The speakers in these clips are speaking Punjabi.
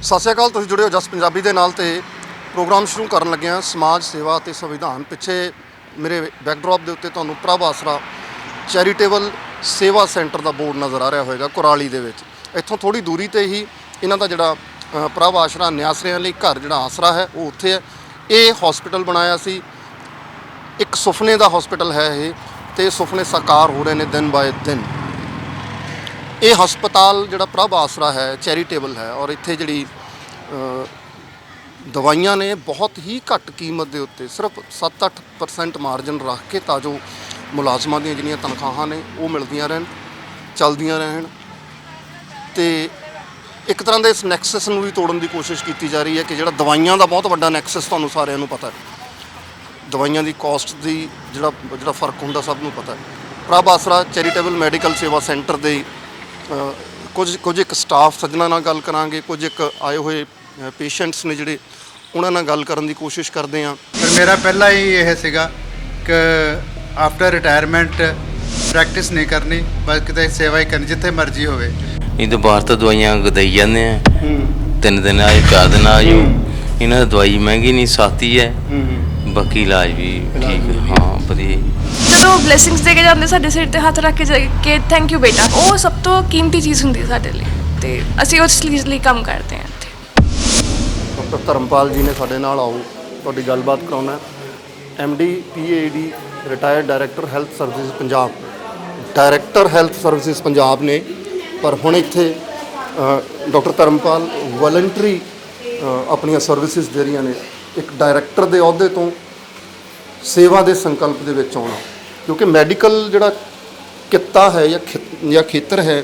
ਸਤਿ ਸ਼੍ਰੀ ਅਕਾਲ। ਤੁਸੀਂ ਜੁੜੇ ਹੋ ਜਸ ਪੰਜਾਬੀ ਦੇ ਨਾਲ ਤੇ ਪ੍ਰੋਗਰਾਮ ਸ਼ੁਰੂ ਕਰਨ ਲੱਗੇ ਹਾਂ ਸਮਾਜ ਸੇਵਾ ਅਤੇ ਸੰਵਿਧਾਨ। ਪਿੱਛੇ ਮੇਰੇ ਬੈਕਡ੍ਰੌਪ ਦੇ ਉੱਤੇ ਤੁਹਾਨੂੰ ਪ੍ਰਭ ਆਸਰਾ ਚੈਰੀਟੇਬਲ ਸੇਵਾ ਸੈਂਟਰ ਦਾ ਬੋਰਡ ਨਜ਼ਰ ਆ ਰਿਹਾ ਹੋਵੇਗਾ ਕੁਰਾਲੀ ਦੇ ਵਿੱਚ। ਇੱਥੋਂ ਥੋੜ੍ਹੀ ਦੂਰੀ 'ਤੇ ਹੀ ਇਹਨਾਂ ਦਾ ਜਿਹੜਾ ਪ੍ਰਭ ਆਸਰਾ ਨਿਆਸਰਿਆਂ ਲਈ ਘਰ ਜਿਹੜਾ ਆਸਰਾ ਹੈ ਉਹ ਉੱਥੇ ਹੈ। ਇਹ ਹਸਪੀਟਲ ਬਣਾਇਆ ਸੀ, ਇੱਕ ਸੁਪਨੇ ਦਾ ਹਸਪੀਟਲ ਹੈ ਇਹ, ਅਤੇ ਸੁਪਨੇ ਸਾਕਾਰ ਹੋ ਰਹੇ ਨੇ ਦਿਨ ਬਾਏ ਦਿਨ। ਇਹ ਹਸਪਤਾਲ ਜਿਹੜਾ ਪ੍ਰਭ ਆਸਰਾ ਹੈ ਚੈਰੀਟੇਬਲ ਹੈ, ਔਰ ਇੱਥੇ ਜਿਹੜੀ ਦਵਾਈਆਂ ਨੇ ਬਹੁਤ ਹੀ ਘੱਟ ਕੀਮਤ ਦੇ ਉੱਤੇ ਸਿਰਫ 7-8% ਮਾਰਜਨ ਰੱਖ ਕੇ, ਤਾਂ ਜੋ ਮੁਲਾਜ਼ਮਾਂ ਦੀਆਂ ਜਿਹੜੀਆਂ ਤਨਖਾਹਾਂ ਨੇ ਉਹ ਮਿਲਦੀਆਂ ਰਹਿਣ, ਚੱਲਦੀਆਂ ਰਹਿਣ। ਅਤੇ ਇੱਕ ਤਰ੍ਹਾਂ ਦੇ ਇਸ ਨੈਕਸਸ ਨੂੰ ਵੀ ਤੋੜਨ ਦੀ ਕੋਸ਼ਿਸ਼ ਕੀਤੀ ਜਾ ਰਹੀ ਹੈ ਕਿ ਜਿਹੜਾ ਦਵਾਈਆਂ ਦਾ ਬਹੁਤ ਵੱਡਾ ਨੈਕਸਸ ਤੁਹਾਨੂੰ ਸਾਰਿਆਂ ਨੂੰ ਪਤਾ ਹੈ, ਦਵਾਈਆਂ ਦੀ ਕੋਸਟ ਦੀ ਜਿਹੜਾ ਫਰਕ ਹੁੰਦਾ ਸਭ ਨੂੰ ਪਤਾ ਹੈ। ਪ੍ਰਭ ਆਸਰਾ ਚੈਰੀਟੇਬਲ ਮੈਡੀਕਲ ਸੇਵਾ ਸੈਂਟਰ ਦੇ ਕੁਝ ਇੱਕ ਸਟਾਫ ਸੱਜਣਾ ਨਾਲ ਗੱਲ ਕਰਾਂਗੇ, ਕੁਝ ਇੱਕ ਆਏ ਹੋਏ ਪੇਸ਼ੈਂਟਸ ਨੇ ਜਿਹੜੇ, ਉਹਨਾਂ ਨਾਲ ਗੱਲ ਕਰਨ ਦੀ ਕੋਸ਼ਿਸ਼ ਕਰਦੇ ਹਾਂ। ਪਰ ਮੇਰਾ ਪਹਿਲਾਂ ਹੀ ਇਹ ਸੀਗਾ ਕਿ ਆਫਟਰ ਰਿਟਾਇਰਮੈਂਟ ਪ੍ਰੈਕਟਿਸ ਨਹੀਂ ਕਰਨੀ, ਬਸ ਕਿਤੇ ਸੇਵਾ ਹੀ ਕਰਨੀ ਜਿੱਥੇ ਮਰਜ਼ੀ ਹੋਵੇ। ਇਹ ਤਾਂ ਬਾਹਰ ਤੋਂ ਦਵਾਈਆਂ ਗਦਾਈ ਜਾਂਦੇ ਆ, 3 ਦਿਨ ਆਏ 4 ਦਿਨ ਆ ਜਾਓ। ਇਹਨਾਂ ਦੀ ਦਵਾਈ ਮਹਿੰਗੀ ਨਹੀਂ, ਸਸਤੀ ਹੈ, ਬਾਕੀ ਇਲਾਜ ਵੀ ਠੀਕ ਹੈ। ਹਾਂ ਵਧੀਆ। ਜਦੋਂ ਬਲੇਸਿੰਗਸ ਦੇ ਕੇ ਜਾਂਦੇ ਸਾਡੇ ਸਿਰ ਤੇ ਹੱਥ ਰੱਖ ਕੇ ਥੈਂਕ ਯੂ ਬੇਟਾ, ਉਹ ਸਭ ਤੋਂ ਕੀਮਤੀ ਚੀਜ਼ ਹੁੰਦੀ ਹੈ ਸਾਡੇ ਲਈ, ਤੇ ਅਸੀਂ ਉਸ ਚੀਜ਼ ਲਈ ਕੰਮ ਕਰਦੇ ਹਾਂ ਇੱਥੇ। ਡਾਕਟਰ ਧਰਮਪਾਲ ਜੀ ਨੇ ਸਾਡੇ ਨਾਲ, ਆਓ ਤੁਹਾਡੀ ਗੱਲਬਾਤ ਕਰਾਉਣਾ। MD PAD retired director health services Punjab, director health services Punjab ਨੇ, ਪਰ ਹੁਣ ਇੱਥੇ ਡਾਕਟਰ ਧਰਮਪਾਲ ਵਲੰਟਰੀ ਆਪਣੀਆਂ ਸਰਵਿਸਿਜ਼ ਦੇ ਰਹੀਆਂ ਨੇ। ਇੱਕ ਡਾਇਰੈਕਟਰ ਦੇ ਅਹੁਦੇ ਤੋਂ ਸੇਵਾ ਦੇ ਸੰਕਲਪ ਦੇ ਵਿੱਚ ਆਉਣਾ, ਕਿਉਂਕਿ ਮੈਡੀਕਲ ਜਿਹੜਾ ਕਿੱਤਾ ਹੈ ਜਾਂ ਖੇਤਰ ਹੈ,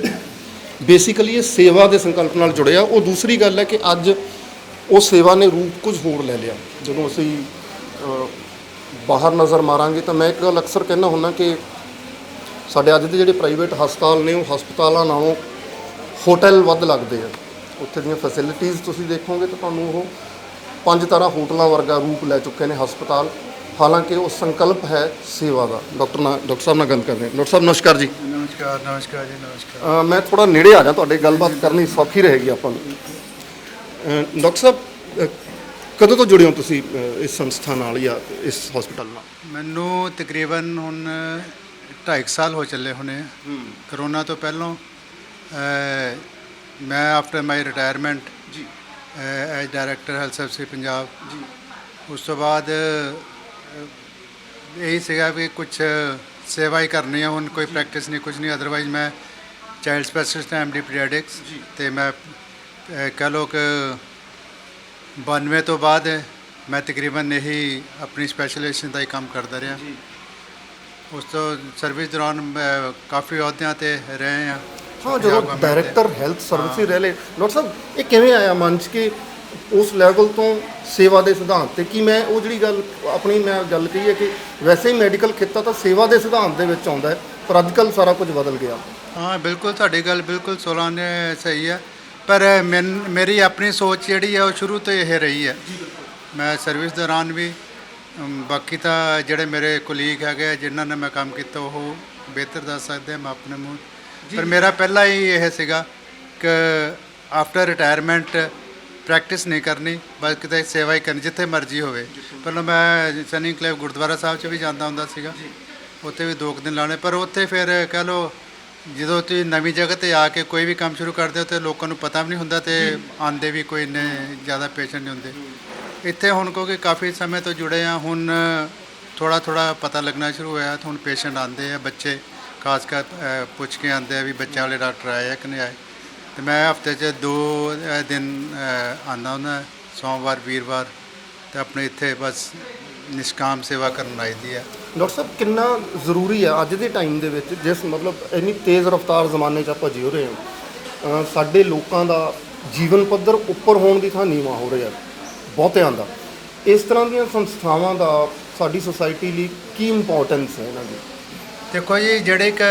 ਬੇਸਿਕਲੀ ਇਹ ਸੇਵਾ ਦੇ ਸੰਕਲਪ ਨਾਲ ਜੁੜਿਆ। ਉਹ ਦੂਸਰੀ ਗੱਲ ਹੈ ਕਿ ਅੱਜ ਉਹ ਸੇਵਾ ਨੇ ਰੂਪ ਕੁਝ ਹੋਰ ਲੈ ਲਿਆ। ਜਦੋਂ ਅਸੀਂ ਬਾਹਰ ਨਜ਼ਰ ਮਾਰਾਂਗੇ ਤਾਂ ਮੈਂ ਇੱਕ ਗੱਲ ਅਕਸਰ ਕਹਿੰਦਾ ਹੁੰਦਾ ਕਿ ਸਾਡੇ ਅੱਜ ਦੇ ਜਿਹੜੇ ਪ੍ਰਾਈਵੇਟ ਹਸਪਤਾਲ ਨੇ, ਉਹ ਹਸਪਤਾਲਾਂ ਨਾਲੋਂ ਹੋਟਲ ਵੱਧ ਲੱਗਦੇ ਆ। ਉੱਥੇ ਦੀਆਂ ਫੈਸਿਲਿਟੀਜ਼ ਤੁਸੀਂ ਦੇਖੋਗੇ ਤਾਂ ਤੁਹਾਨੂੰ ਉਹ 5 ਤਾਰਾ ਹੋਟਲਾਂ ਵਰਗਾ ਰੂਪ ਲੈ ਚੁੱਕੇ ਨੇ ਹਸਪਤਾਲ, ਹਾਲਾਂਕਿ ਉਹ ਸੰਕਲਪ ਹੈ ਸੇਵਾ ਦਾ। ਡਾਕਟਰ ਸਾਹਿਬ ਨਾਲ ਗੱਲ ਕਰਦੇ ਹਾਂ। ਡਾਕਟਰ ਸਾਹਿਬ ਨਮਸਕਾਰ ਜੀ। ਨਮਸਕਾਰ ਜੀ, ਨਮਸਕਾਰ। ਮੈਂ ਥੋੜ੍ਹਾ ਨੇੜੇ ਆ ਜਾ, ਤੁਹਾਡੇ ਗੱਲਬਾਤ ਕਰਨੀ ਸੌਖੀ ਰਹੇਗੀ ਆਪਾਂ ਨੂੰ। ਡਾਕਟਰ ਸਾਹਿਬ, ਕਦੋਂ ਤੋਂ ਜੁੜੇ ਹੋ ਤੁਸੀਂ ਇਸ ਸੰਸਥਾ ਨਾਲ ਜਾਂ ਇਸ ਹਸਪਤਾਲ ਨਾਲ? ਮੈਨੂੰ ਤਕਰੀਬਨ ਹੁਣ 2.5 ਸਾਲ ਹੋ ਚੱਲੇ ਹੋਣੇ। ਕਰੋਨਾ ਤੋਂ ਪਹਿਲਾਂ ਮੈਂ ਆਫਟਰ ਮਾਈ ਰਿਟਾਇਰਮੈਂਟ ਜੀ as director health services Punjab ਜੀ, ਉਸ ਤੋਂ ਬਾਅਦ ਇਹੀ ਸੀਗਾ ਵੀ ਕੁਝ ਸੇਵਾ ਹੀ ਕਰਨੀ ਹੈ। ਹੁਣ ਕੋਈ ਪ੍ਰੈਕਟਿਸ ਨਹੀਂ, ਕੁਝ ਨਹੀਂ। ਅਦਰਵਾਈਜ਼ ਮੈਂ ਚਾਈਲਡ ਸਪੈਸ਼ਲਿਸਟ MD ਪੀਡੀਆਟਿਕਸ, ਅਤੇ ਮੈਂ ਕਹਿ ਲਓ ਕਿ 92 ਤੋਂ ਬਾਅਦ ਮੈਂ ਤਕਰੀਬਨ ਇਹੀ ਆਪਣੀ ਸਪੈਸ਼ਲਾਈਜੇਸ਼ਨ ਦਾ ਹੀ ਕੰਮ ਕਰਦਾ ਰਿਹਾ। ਉਸ ਤੋਂ ਸਰਵਿਸ ਦੌਰਾਨ ਕਾਫੀ ਅਹੁਦਿਆਂ 'ਤੇ ਰਹੇ ਹਾਂ। ਹਾਂ, ਜਦੋਂ ਡਾਇਰੈਕਟਰ ਹੈਲਥ ਸਰਵਿਸਿਜ਼ ਰਹੇ। ਡਾਕਟਰ ਸਾਹਿਬ, ਇਹ ਕਿਵੇਂ ਆਇਆ ਮਨ 'ਚ ਕਿ ਉਸ ਲੈਵਲ ਤੋਂ ਸੇਵਾ ਦੇ ਸਿਧਾਂਤ 'ਤੇ? ਕੀ ਮੈਂ ਉਹ ਜਿਹੜੀ ਮੈਂ ਗੱਲ ਕਹੀ ਹੈ ਕਿ ਵੈਸੇ ਹੀ ਮੈਡੀਕਲ ਖੇਤਰ ਤਾਂ ਸੇਵਾ ਦੇ ਸਿਧਾਂਤ ਦੇ ਵਿੱਚ ਆਉਂਦਾ ਹੈ, ਪਰ ਅੱਜ ਕੱਲ੍ਹ ਸਾਰਾ ਕੁਝ ਬਦਲ ਗਿਆ। ਹਾਂ ਬਿਲਕੁਲ, ਤੁਹਾਡੀ ਗੱਲ ਬਿਲਕੁਲ 16 ਨੇ ਸਹੀ ਹੈ, ਪਰ ਮੇਰੀ ਆਪਣੀ ਸੋਚ ਜਿਹੜੀ ਹੈ ਉਹ ਸ਼ੁਰੂ ਤੋਂ ਇਹ ਰਹੀ ਹੈ। ਮੈਂ ਸਰਵਿਸ ਦੌਰਾਨ ਵੀ, ਬਾਕੀ ਤਾਂ ਜਿਹੜੇ ਮੇਰੇ ਕੋਲੀਗ ਹੈਗੇ ਜਿਨ੍ਹਾਂ ਨਾਲ ਮੈਂ ਕੰਮ ਕੀਤਾ ਉਹ ਬਿਹਤਰ ਦੱਸ ਸਕਦੇ ਮੈਂ ਆਪਣੇ ਮੂੰਹ, ਪਰ ਮੇਰਾ ਪਹਿਲਾਂ ਹੀ ਇਹ ਸੀਗਾ ਕਿ ਆਫਟਰ ਰਿਟਾਇਰਮੈਂਟ ਪ੍ਰੈਕਟਿਸ ਨਹੀਂ ਕਰਨੀ, ਬਸ ਕਿਤੇ ਸੇਵਾ ਹੀ ਕਰਨੀ ਜਿੱਥੇ ਮਰਜ਼ੀ ਹੋਵੇ। ਪਹਿਲਾਂ ਮੈਂ ਸਨੀ ਕਲੇਵ ਗੁਰਦੁਆਰਾ ਸਾਹਿਬ 'ਚ ਵੀ ਜਾਂਦਾ ਹੁੰਦਾ ਸੀਗਾ, ਉੱਥੇ ਵੀ 2 ਦਿਨ ਲਾਉਣੇ। ਪਰ ਉੱਥੇ ਫਿਰ ਕਹਿ ਲਓ ਜਦੋਂ ਤੁਸੀਂ ਨਵੀਂ ਜਗ੍ਹਾ 'ਤੇ ਆ ਕੇ ਕੋਈ ਵੀ ਕੰਮ ਸ਼ੁਰੂ ਕਰਦੇ ਹੋ ਤਾਂ ਲੋਕਾਂ ਨੂੰ ਪਤਾ ਵੀ ਨਹੀਂ ਹੁੰਦਾ, ਅਤੇ ਆਉਂਦੇ ਵੀ ਕੋਈ ਇੰਨੇ ਜ਼ਿਆਦਾ ਪੇਸ਼ੈਂਟ ਨਹੀਂ ਹੁੰਦੇ। ਇੱਥੇ ਹੁਣ ਕਿਉਂਕਿ ਕਾਫੀ ਸਮੇਂ ਤੋਂ ਜੁੜੇ ਆ, ਹੁਣ ਥੋੜ੍ਹਾ ਪਤਾ ਲੱਗਣਾ ਸ਼ੁਰੂ ਹੋਇਆ। ਹੁਣ ਪੇਸ਼ੈਂਟ ਆਉਂਦੇ ਆ, ਬੱਚੇ ਖਾਸ ਕਰ ਪੁੱਛ ਕੇ ਆਉਂਦੇ ਆ ਵੀ ਬੱਚਿਆਂ ਵਾਲੇ ਡਾਕਟਰ ਆਏ ਆ ਕਿ ਨਹੀਂ ਆਏ। ਅਤੇ ਮੈਂ ਹਫ਼ਤੇ 'ਚ 2 ਦਿਨ ਆਉਂਦਾ ਹੁੰਦਾ, ਸੋਮਵਾਰ ਵੀਰਵਾਰ, ਅਤੇ ਆਪਣੇ ਇੱਥੇ ਬਸ ਨਿਸ਼ਕਾਮ ਸੇਵਾ ਕਰਨ ਆਈ ਦੀ ਹੈ। ਡਾਕਟਰ ਸਾਹਿਬ, ਕਿੰਨਾ ਜ਼ਰੂਰੀ ਹੈ ਅੱਜ ਦੇ ਟਾਈਮ ਦੇ ਵਿੱਚ, ਜਿਸ ਇੰਨੀ ਤੇਜ਼ ਰਫ਼ਤਾਰ ਜ਼ਮਾਨੇ 'ਚ ਆਪਾਂ ਜੀ ਰਹੇ ਹਾਂ, ਸਾਡੇ ਲੋਕਾਂ ਦਾ ਜੀਵਨ ਪੱਧਰ ਉੱਪਰ ਹੋਣ ਦੀ ਥਾਂ ਨੀਵਾਂ ਹੋ ਰਿਹਾ ਬਹੁਤਿਆਂ ਦਾ। ਇਸ ਤਰ੍ਹਾਂ ਦੀਆਂ ਸੰਸਥਾਵਾਂ ਦਾ ਸਾਡੀ ਸੁਸਾਇਟੀ ਲਈ ਕੀ ਇੰਪੋਰਟੈਂਸ ਹੈ ਇਹਨਾਂ ਦੀ? ਦੇਖੋ ਜੀ, ਜਿਹੜੇ ਕਿ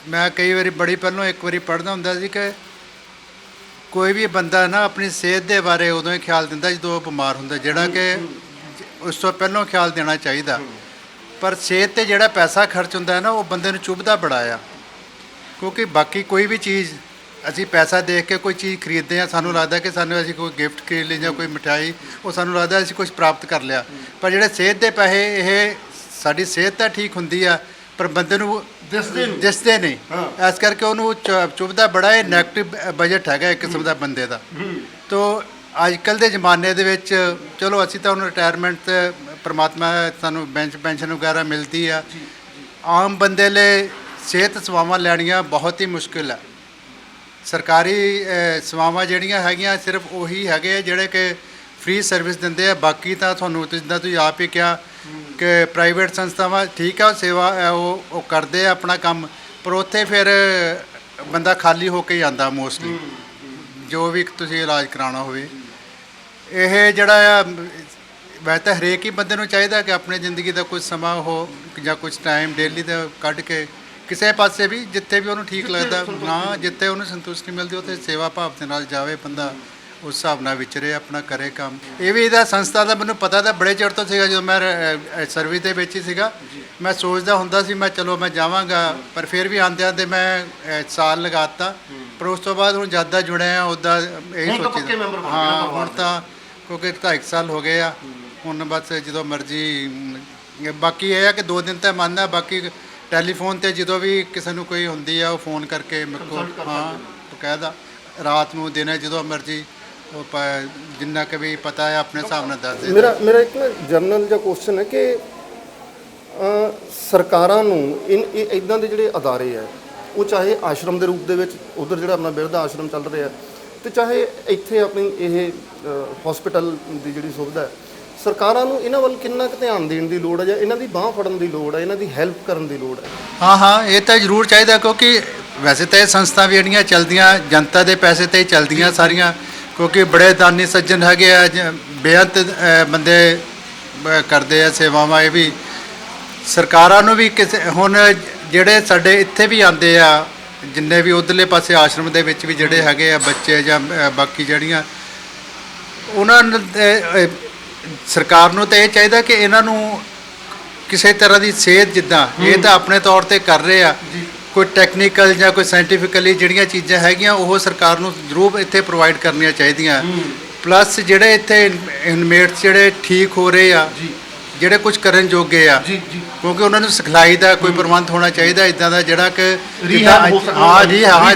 ਮੈਂ ਕਈ ਵਾਰੀ ਪਹਿਲਾਂ ਇੱਕ ਵਾਰੀ ਪੜ੍ਹਦਾ ਹੁੰਦਾ ਸੀ ਕਿ ਕੋਈ ਵੀ ਬੰਦਾ ਨਾ ਆਪਣੀ ਸਿਹਤ ਦੇ ਬਾਰੇ ਉਦੋਂ ਹੀ ਖਿਆਲ ਦਿੰਦਾ ਜਦੋਂ ਉਹ ਬਿਮਾਰ ਹੁੰਦਾ, ਜਿਹੜਾ ਕਿ ਉਸ ਤੋਂ ਪਹਿਲਾਂ ਖਿਆਲ ਦੇਣਾ ਚਾਹੀਦਾ। ਪਰ ਸਿਹਤ 'ਤੇ ਜਿਹੜਾ ਪੈਸਾ ਖਰਚ ਹੁੰਦਾ ਹੈ ਨਾ, ਉਹ ਬੰਦੇ ਨੂੰ ਚੁੱਭਦਾ ਬੜਾ ਆ, ਕਿਉਂਕਿ ਬਾਕੀ ਕੋਈ ਵੀ ਚੀਜ਼ ਅਸੀਂ ਪੈਸਾ ਦੇਖ ਕੇ ਕੋਈ ਚੀਜ਼ ਖਰੀਦਦੇ ਹਾਂ, ਸਾਨੂੰ ਲੱਗਦਾ ਕਿ ਸਾਨੂੰ ਅਸੀਂ ਕੋਈ ਗਿਫਟ ਖਰੀਦ ਲਈ ਜਾਂ ਕੋਈ ਮਠਿਆਈ, ਉਹ ਸਾਨੂੰ ਲੱਗਦਾ ਅਸੀਂ ਕੁਝ ਪ੍ਰਾਪਤ ਕਰ ਲਿਆ। ਪਰ ਜਿਹੜੇ ਸਿਹਤ ਦੇ ਪੈਸੇ, ਇਹ ਸਾਡੀ ਸਿਹਤ ਤਾਂ ਠੀਕ ਹੁੰਦੀ ਆ ਪਰ ਬੰਦੇ ਨੂੰ ਦਿਸਦੇ ਨਹੀਂ। ਇਸ ਕਰਕੇ ਉਹਨੂੰ ਚੁੱਭਦਾ ਬੜਾ। ਇਹ ਨੈਗੇਟਿਵ ਬਜਟ ਹੈਗਾ ਇੱਕ ਕਿਸਮ ਦਾ ਬੰਦੇ ਦਾ। ਤੋ ਅੱਜ ਕੱਲ੍ਹ ਦੇ ਜ਼ਮਾਨੇ ਦੇ ਵਿੱਚ ਚਲੋ ਅਸੀਂ ਤਾਂ ਹੁਣ ਰਿਟਾਇਰਮੈਂਟ ਤੇ ਪਰਮਾਤਮਾ ਸਾਨੂੰ ਪੈਨਸ਼ਨ ਵਗੈਰਾ ਮਿਲਦੀ ਆ। ਆਮ ਬੰਦੇ ਲਈ ਸਿਹਤ ਸੇਵਾਵਾਂ ਲੈਣੀਆਂ ਬਹੁਤ ਹੀ ਮੁਸ਼ਕਿਲ ਹੈ। ਸਰਕਾਰੀ ਸੇਵਾਵਾਂ ਜਿਹੜੀਆਂ ਹੈਗੀਆਂ ਸਿਰਫ ਉਹੀ ਹੈਗੇ ਜਿਹੜੇ ਕਿ ਫ੍ਰੀ ਸਰਵਿਸ ਦਿੰਦੇ ਆ। ਬਾਕੀ ਤਾਂ ਤੁਹਾਨੂੰ ਜਿੱਦਾਂ ਤੁਸੀਂ ਆਪ ਹੀ ਕਿਹਾ ਕਿ ਪ੍ਰਾਈਵੇਟ ਸੰਸਥਾਵਾਂ ਠੀਕ ਆ, ਉਹ ਸੇਵਾ ਉਹ ਕਰਦੇ ਆ ਆਪਣਾ ਕੰਮ, ਪਰ ਉੱਥੇ ਫਿਰ ਬੰਦਾ ਖਾਲੀ ਹੋ ਕੇ ਹੀ ਆਉਂਦਾ ਮੋਸਟਲੀ, ਜੋ ਵੀ ਤੁਸੀਂ ਇਲਾਜ ਕਰਾਉਣਾ ਹੋਵੇ। ਇਹ ਜਿਹੜਾ ਆ ਵੈਸੇ ਤਾਂ ਹਰੇਕ ਹੀ ਬੰਦੇ ਨੂੰ ਚਾਹੀਦਾ ਕਿ ਆਪਣੀ ਜ਼ਿੰਦਗੀ ਦਾ ਕੁਝ ਸਮਾਂ ਉਹ ਜਾਂ ਕੁਝ ਟਾਈਮ ਡੇਲੀ ਦਾ ਕੱਢ ਕੇ ਕਿਸੇ ਪਾਸੇ ਵੀ ਜਿੱਥੇ ਵੀ ਉਹਨੂੰ ਠੀਕ ਲੱਗਦਾ ਨਾ, ਜਿੱਥੇ ਉਹਨੂੰ ਸੰਤੁਸ਼ਟੀ ਮਿਲਦੀ ਉੱਥੇ ਸੇਵਾ ਭਾਵ ਦੇ ਨਾਲ ਜਾਵੇ ਬੰਦਾ, ਉਸ ਹਿਸਾਬ ਨਾਲ ਵਿਚਰੇ, ਆਪਣਾ ਕਰੇ ਕੰਮ। ਇਹ ਵੀ ਇਹਦਾ ਸੰਸਥਾ ਦਾ ਮੈਨੂੰ ਪਤਾ ਤਾਂ ਬੜੇ ਚਿਰ ਤੋਂ ਸੀਗਾ, ਜਦੋਂ ਮੈਂ ਸਰਵਿਸ ਦੇ ਵਿੱਚ ਹੀ ਸੀਗਾ। ਮੈਂ ਸੋਚਦਾ ਹੁੰਦਾ ਸੀ ਮੈਂ ਚਲੋ ਮੈਂ ਜਾਵਾਂਗਾ, ਪਰ ਫਿਰ ਵੀ ਆਉਂਦੇ ਆਉਂਦੇ ਮੈਂ ਸਾਲ ਲਗਾਤਾ। ਪਰ ਉਸ ਤੋਂ ਬਾਅਦ ਹੁਣ ਜ਼ਿਆਦਾ ਜੁੜਿਆ ਉੱਦਾਂ ਇਹੀ ਸੋਚੀਦਾ। ਹਾਂ ਹੁਣ ਤਾਂ ਕਿਉਂਕਿ 2.5 ਸਾਲ ਹੋ ਗਏ ਆ। ਹੁਣ ਬਸ ਜਦੋਂ ਮਰਜ਼ੀ, ਬਾਕੀ ਇਹ ਆ ਕਿ 2 ਦਿਨ ਤਾਂ ਮੰਨਦਾ, ਬਾਕੀ ਟੈਲੀਫੋਨ 'ਤੇ ਜਦੋਂ ਵੀ ਕਿਸੇ ਨੂੰ ਕੋਈ ਹੁੰਦੀ ਆ ਉਹ ਫੋਨ ਕਰਕੇ ਮੇਰੇ ਕੋਲ, ਹਾਂ ਬਕਾਇਦਾ ਰਾਤ ਨੂੰ ਦਿਨੇ ਜਦੋਂ ਮਰਜ਼ੀ ਉਹ ਜਿੰਨਾ ਕਿ ਵੀ ਪਤਾ ਹੈ ਆਪਣੇ ਹਿਸਾਬ ਨਾਲ ਦੱਸ ਦੇ। ਮੇਰਾ ਇੱਕ ਨਾ ਜਰਨਲ ਜਿਹਾ ਕੁਐਸਚਨ ਹੈ ਕਿ ਸਰਕਾਰਾਂ ਨੂੰ ਇੱਦਾਂ ਦੇ ਜਿਹੜੇ ਅਦਾਰੇ ਆ, ਉਹ ਚਾਹੇ ਆਸ਼ਰਮ ਦੇ ਰੂਪ ਦੇ ਵਿੱਚ ਉਧਰ ਜਿਹੜਾ ਆਪਣਾ ਬਿਰਧ ਆਸ਼ਰਮ ਚੱਲ ਰਿਹਾ, ਤੇ ਚਾਹੇ ਇੱਥੇ ਆਪਣੀ ਇਹ ਹਸਪੀਟਲ ਦੀ ਜਿਹੜੀ ਸੁਵਿਧਾ ਹੈ, ਸਰਕਾਰਾਂ ਨੂੰ ਇਹਨਾਂ ਵੱਲ ਕਿੰਨਾ ਕੁ ਧਿਆਨ ਦੇਣ ਦੀ ਲੋੜ ਹੈ, ਜਾਂ ਇਹਨਾਂ ਦੀ ਬਾਂਹ ਫੜਨ ਦੀ ਲੋੜ ਹੈ, ਇਹਨਾਂ ਦੀ ਹੈਲਪ ਕਰਨ ਦੀ ਲੋੜ ਹੈ? ਹਾਂ ਇਹ ਤਾਂ ਜ਼ਰੂਰ ਚਾਹੀਦਾ, ਕਿਉਂਕਿ ਵੈਸੇ ਤਾਂ ਇਹ ਸੰਸਥਾ ਵੀ ਜਿਹੜੀਆਂ ਚੱਲਦੀਆਂ ਜਨਤਾ ਦੇ ਪੈਸੇ 'ਤੇ ਹੀ ਚੱਲਦੀਆਂ ਸਾਰੀਆਂ, ਕਿਉਂਕਿ ਬੜੇ ਦਾਨੀ ਸੱਜਣ ਹੈਗੇ ਆ, ਬੇਅੰਤ ਬੰਦੇ ਕਰਦੇ ਆ ਸੇਵਾਵਾਂ। ਇਹ ਵੀ ਸਰਕਾਰਾਂ ਨੂੰ ਵੀ ਕਿਸੇ, ਹੁਣ ਜਿਹੜੇ ਸਾਡੇ ਇੱਥੇ ਵੀ ਆਉਂਦੇ ਆ, ਜਿੰਨੇ ਵੀ ਉਧਰਲੇ ਪਾਸੇ ਆਸ਼ਰਮ ਦੇ ਵਿੱਚ ਵੀ ਜਿਹੜੇ ਹੈਗੇ ਆ ਬੱਚੇ ਜਾਂ ਬਾਕੀ ਜਿਹੜੀਆਂ, ਉਹਨਾਂ ਨੂੰ ਸਰਕਾਰ ਨੂੰ ਤਾਂ ਇਹ ਚਾਹੀਦਾ ਕਿ ਇਹਨਾਂ ਨੂੰ ਕਿਸੇ ਤਰ੍ਹਾਂ ਦੀ ਸਿਹਤ, ਜਿੱਦਾਂ ਇਹ ਤਾਂ ਆਪਣੇ ਤੌਰ 'ਤੇ ਕਰ ਰਹੇ ਆ, ਕੋਈ ਟੈਕਨੀਕਲ ਜਾਂ ਕੋਈ ਸਾਇੰਟੀਫਿਕਲੀ ਜਿਹੜੀਆਂ ਚੀਜ਼ਾਂ ਹੈਗੀਆਂ ਉਹ ਸਰਕਾਰ ਨੂੰ ਜ਼ਰੂਰ ਇੱਥੇ ਪ੍ਰੋਵਾਈਡ ਕਰਨੀਆਂ ਚਾਹੀਦੀਆਂ। ਪਲੱਸ ਜਿਹੜੇ ਇੱਥੇ ਇਨਮੇਟਸ ਜਿਹੜੇ ਠੀਕ ਹੋ ਰਹੇ ਆ, ਜਿਹੜੇ ਕੁਝ ਕਰਨ ਜੋਗੇ ਆ, ਕਿਉਂਕਿ ਉਹਨਾਂ ਨੂੰ ਸਿਖਲਾਈ ਦਾ ਕੋਈ ਪ੍ਰਬੰਧ ਹੋਣਾ ਚਾਹੀਦਾ ਇੱਦਾਂ ਦਾ, ਜਿਹੜਾ ਕਿ